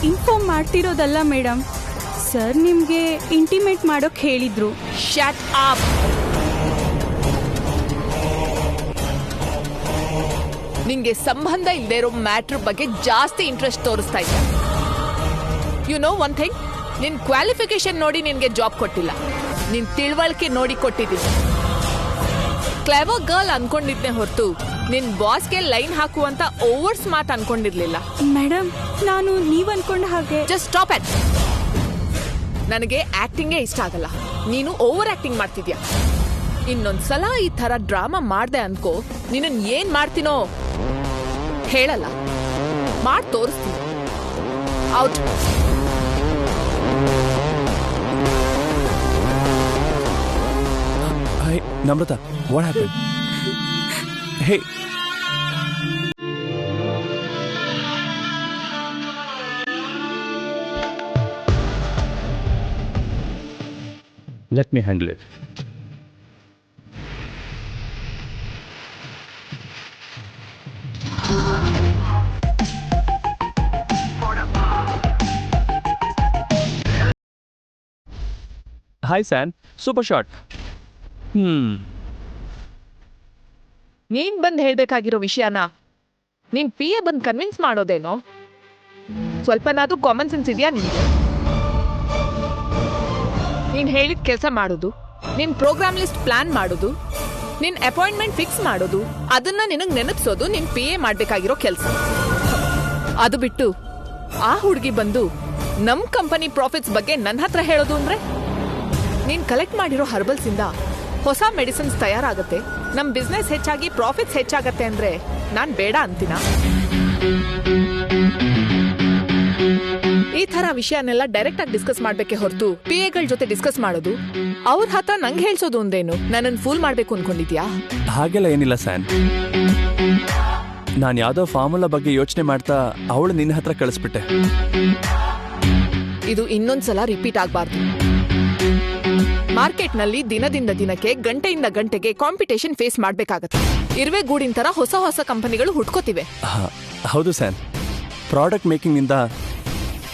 ಇನ್ಫಾರ್ಮ್ ಮಾಡ್ತಿರೋದಲ್ಲ ಮೇಡಮ್, ಸರ್ ನಿಮ್ಗೆ ಇಂಟಿಮೇಟ್ ಮಾಡೋಕ್ ಹೇಳಿದ್ರು. Shut up. ನಿಂಗೆ ಸಂಬಂಧ ಇಲ್ಲದೆ ಇರೋ ಮ್ಯಾಟ್ರ್ ಬಗ್ಗೆ ಜಾಸ್ತಿ ಇಂಟ್ರೆಸ್ಟ್ ತೋರಿಸ್ತಾ ಇದ್ದೆ. ಯು ನೋ ಒನ್ ಥಿಂಗ್, ನಿನ್ ಕ್ವಾಲಿಫಿಕೇಶನ್ ನೋಡಿ ನಿನ್ಗೆ ಜಾಬ್ ಕೊಟ್ಟಿಲ್ಲ, ನಿನ್ ತಿಳುವಳಿಕೆ ನೋಡಿ ಕೊಟ್ಟಿದ್ದೀನಿ. ಕ್ಲೇವರ್ ಗರ್ಲ್ ಅನ್ಕೊಂಡಿದ್ನೆ ಹೊರತು ನಿನ್ ಬಾಸ್ಗೆ ಲೈನ್ ಹಾಕುವಂತ ಓವರ್ ಸ್ಮಾರ್ಟ್ ಅನ್ಕೊಂಡಿರ್ಲಿಲ್ಲ. ಮೇಡಮ್, ನಾನು ನೀವ್ ಅನ್ಕೊಂಡ ಹಾಗೆ. Just stop it. ನನಗೆ ಆಕ್ಟಿಂಗೇ ಇಷ್ಟ ಆಗಲ್ಲ. ನೀನು ಓವರ್ ಆಕ್ಟಿಂಗ್ ಮಾಡ್ತಿದ್ಯಾ. ಇನ್ನೊಂದ್ಸಲ ಈ ತರ ಡ್ರಾಮಾ ಮಾಡ್ದೆ ಅನ್ಕೋ, ನೀನನ್ ಏನ್ ಮಾಡ್ತೀನೋ ಹೇಳಲ್ಲ, ಮಾಡ್ ತೋರಿಸ್ತೀನಿ. Out. Hi, Namrata. What happened? Hey. Let me handle it. Hi, San. Super shot. ನೀನ್ ಬಂದ್ ಹೇಳ್ಬೇಕಾಗಿರೋ ವಿಷಯನ ನೀನ್ PA ಬಂದ್ ಕನ್ವಿನ್ಸ್ ಮಾಡೋದೇನೋ? ಸ್ವಲ್ಪನಾದ್ರೂ ಕಾಮನ್ ಸೆನ್ಸ್ ಇದೆಯಾ ನಿನ್ಗೆ? ನೀನ್ ಹೇಳಿದ ಕೆಲಸ ಮಾಡೋದು, ನಿನ್ ಪ್ರೋಗ್ರಾಮ್ ಲಿಸ್ಟ್ ಪ್ಲಾನ್ ಮಾಡೋದು, ನಿನ್ ಅಪಾಯಿಂಟ್ಮೆಂಟ್ ಫಿಕ್ಸ್ ಮಾಡೋದು, ಅದನ್ನ ನಿನಗ್ ನೆನಪಿಸೋದು ನಿನ್ PA ಮಾಡ್ಬೇಕಾಗಿರೋ ಕೆಲಸ. ಅದು ಬಿಟ್ಟು ಆ ಹುಡುಗಿ ಬಂದು ನಮ್ ಕಂಪನಿ ಪ್ರಾಫಿಟ್ಸ್ ಬಗ್ಗೆ ನನ್ನ ಹತ್ರ ಹೇಳೋದು ಅಂದ್ರೆ, ನೀನ್ ಕಲೆಕ್ಟ್ ಮಾಡಿರೋ ಹರ್ಬಲ್ಸ್ ಇಂದ ಹೊಸ ಮೆಡಿಸಿನ್ಸ್ ತಯಾರಾಗತ್ತೆ, ನಮ್ ಬಿಸ್ನೆಸ್ ಹೆಚ್ಚಾಗಿ ಪ್ರಾಫಿಟ್ಸ್ ಹೆಚ್ಚಾಗತ್ತೆ ಅಂದ್ರೆ ನಾನ್ ಬೇಡ ಅಂತೀನ? ಈ ತರ ವಿಷಯನೆಲ್ಲ ಡೈರೆಕ್ಟ್ ಆಗಿ ಡಿಸ್ಕಸ್ ಮಾಡ್ಬೇಕೆ ಹೊರತು PA ಜೊತೆ ಡಿಸ್ಕಸ್ ಮಾಡೋದು ಅವ್ರ ಹತ್ರ ನಂಗೆ ಹೇಳ್ಸೋದು ಒಂದೇನು ನನ್ನನ್ನು ಫೂಲ್ ಮಾಡ್ಬೇಕು ಅನ್ಕೊಂಡಿದ್ಯಾ? ಹಾಗೆಲ್ಲ ಏನಿಲ್ಲ ಸ್ಯಾನ್. ನಾನು ಯಾವ್ದೋ ಫಾರ್ಮುಲಾ ಬಗ್ಗೆ ಯೋಚನೆ ಮಾಡ್ತಾ ಅವಳು ನಿನ್ನ ಹತ್ರ ಕಳಿಸ್ಬಿಟ್ಟೆ. ಇದು ಇನ್ನೊಂದ್ಸಲ ರಿಪೀಟ್ ಆಗ್ಬಾರ್ದು. ಮಾರ್ಕೆಟ್ನಲ್ಲಿ ದಿನದಿಂದ ದಿನಕ್ಕೆ ಗಂಟೆಯಿಂದ ಗಂಟೆಗೆ ಕಾಂಪಿಟೇಷನ್ ಫೇಸ್ ಮಾಡ್ಬೇಕಾಗತ್ತೆ. ಇರುವೆ ಗೂಡಿನ ತರ ಹೊಸ ಹೊಸ ಕಂಪನಿಗಳು ಹುಟ್ಕೋತಿವೆ. ಹೌದು ಸ್ಯಾನ್, ಪ್ರಾಡಕ್ಟ್ ಮೇಕಿಂಗ್ನಿಂದ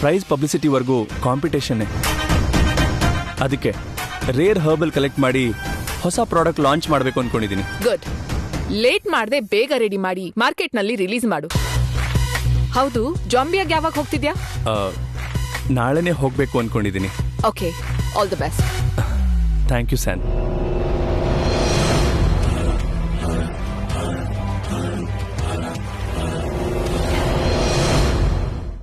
ಪ್ರೈಸ್ ಪಬ್ಲಿಸಿಟಿವರೆಗೂ ಕಾಂಪಿಟೇಷನ್ನೇ. ಅದಕ್ಕೆ ರೇರ್ ಹರ್ಬಲ್ ಕಲೆಕ್ಟ್ ಮಾಡಿ ಹೊಸ ಪ್ರಾಡಕ್ಟ್ ಲಾಂಚ್ ಮಾಡಬೇಕು ಅನ್ಕೊಂಡಿದ್ದೀನಿ. ಗುಡ್. ಲೇಟ್ ಮಾಡದೆ ಬೇಗ ರೆಡಿ ಮಾಡಿ ಮಾರ್ಕೆಟ್ನಲ್ಲಿ ರಿಲೀಸ್ ಮಾಡು. ಹೌದು, ಜಾಂಬಿಯಾಗ್ ಯಾವಾಗ ಹೋಗ್ತಿದ್ಯಾ? ನಾಳೆನೇ ಹೋಗ್ಬೇಕು ಅನ್ಕೊಂಡಿದ್ದೀನಿ. Okay, all the best. Thank you San.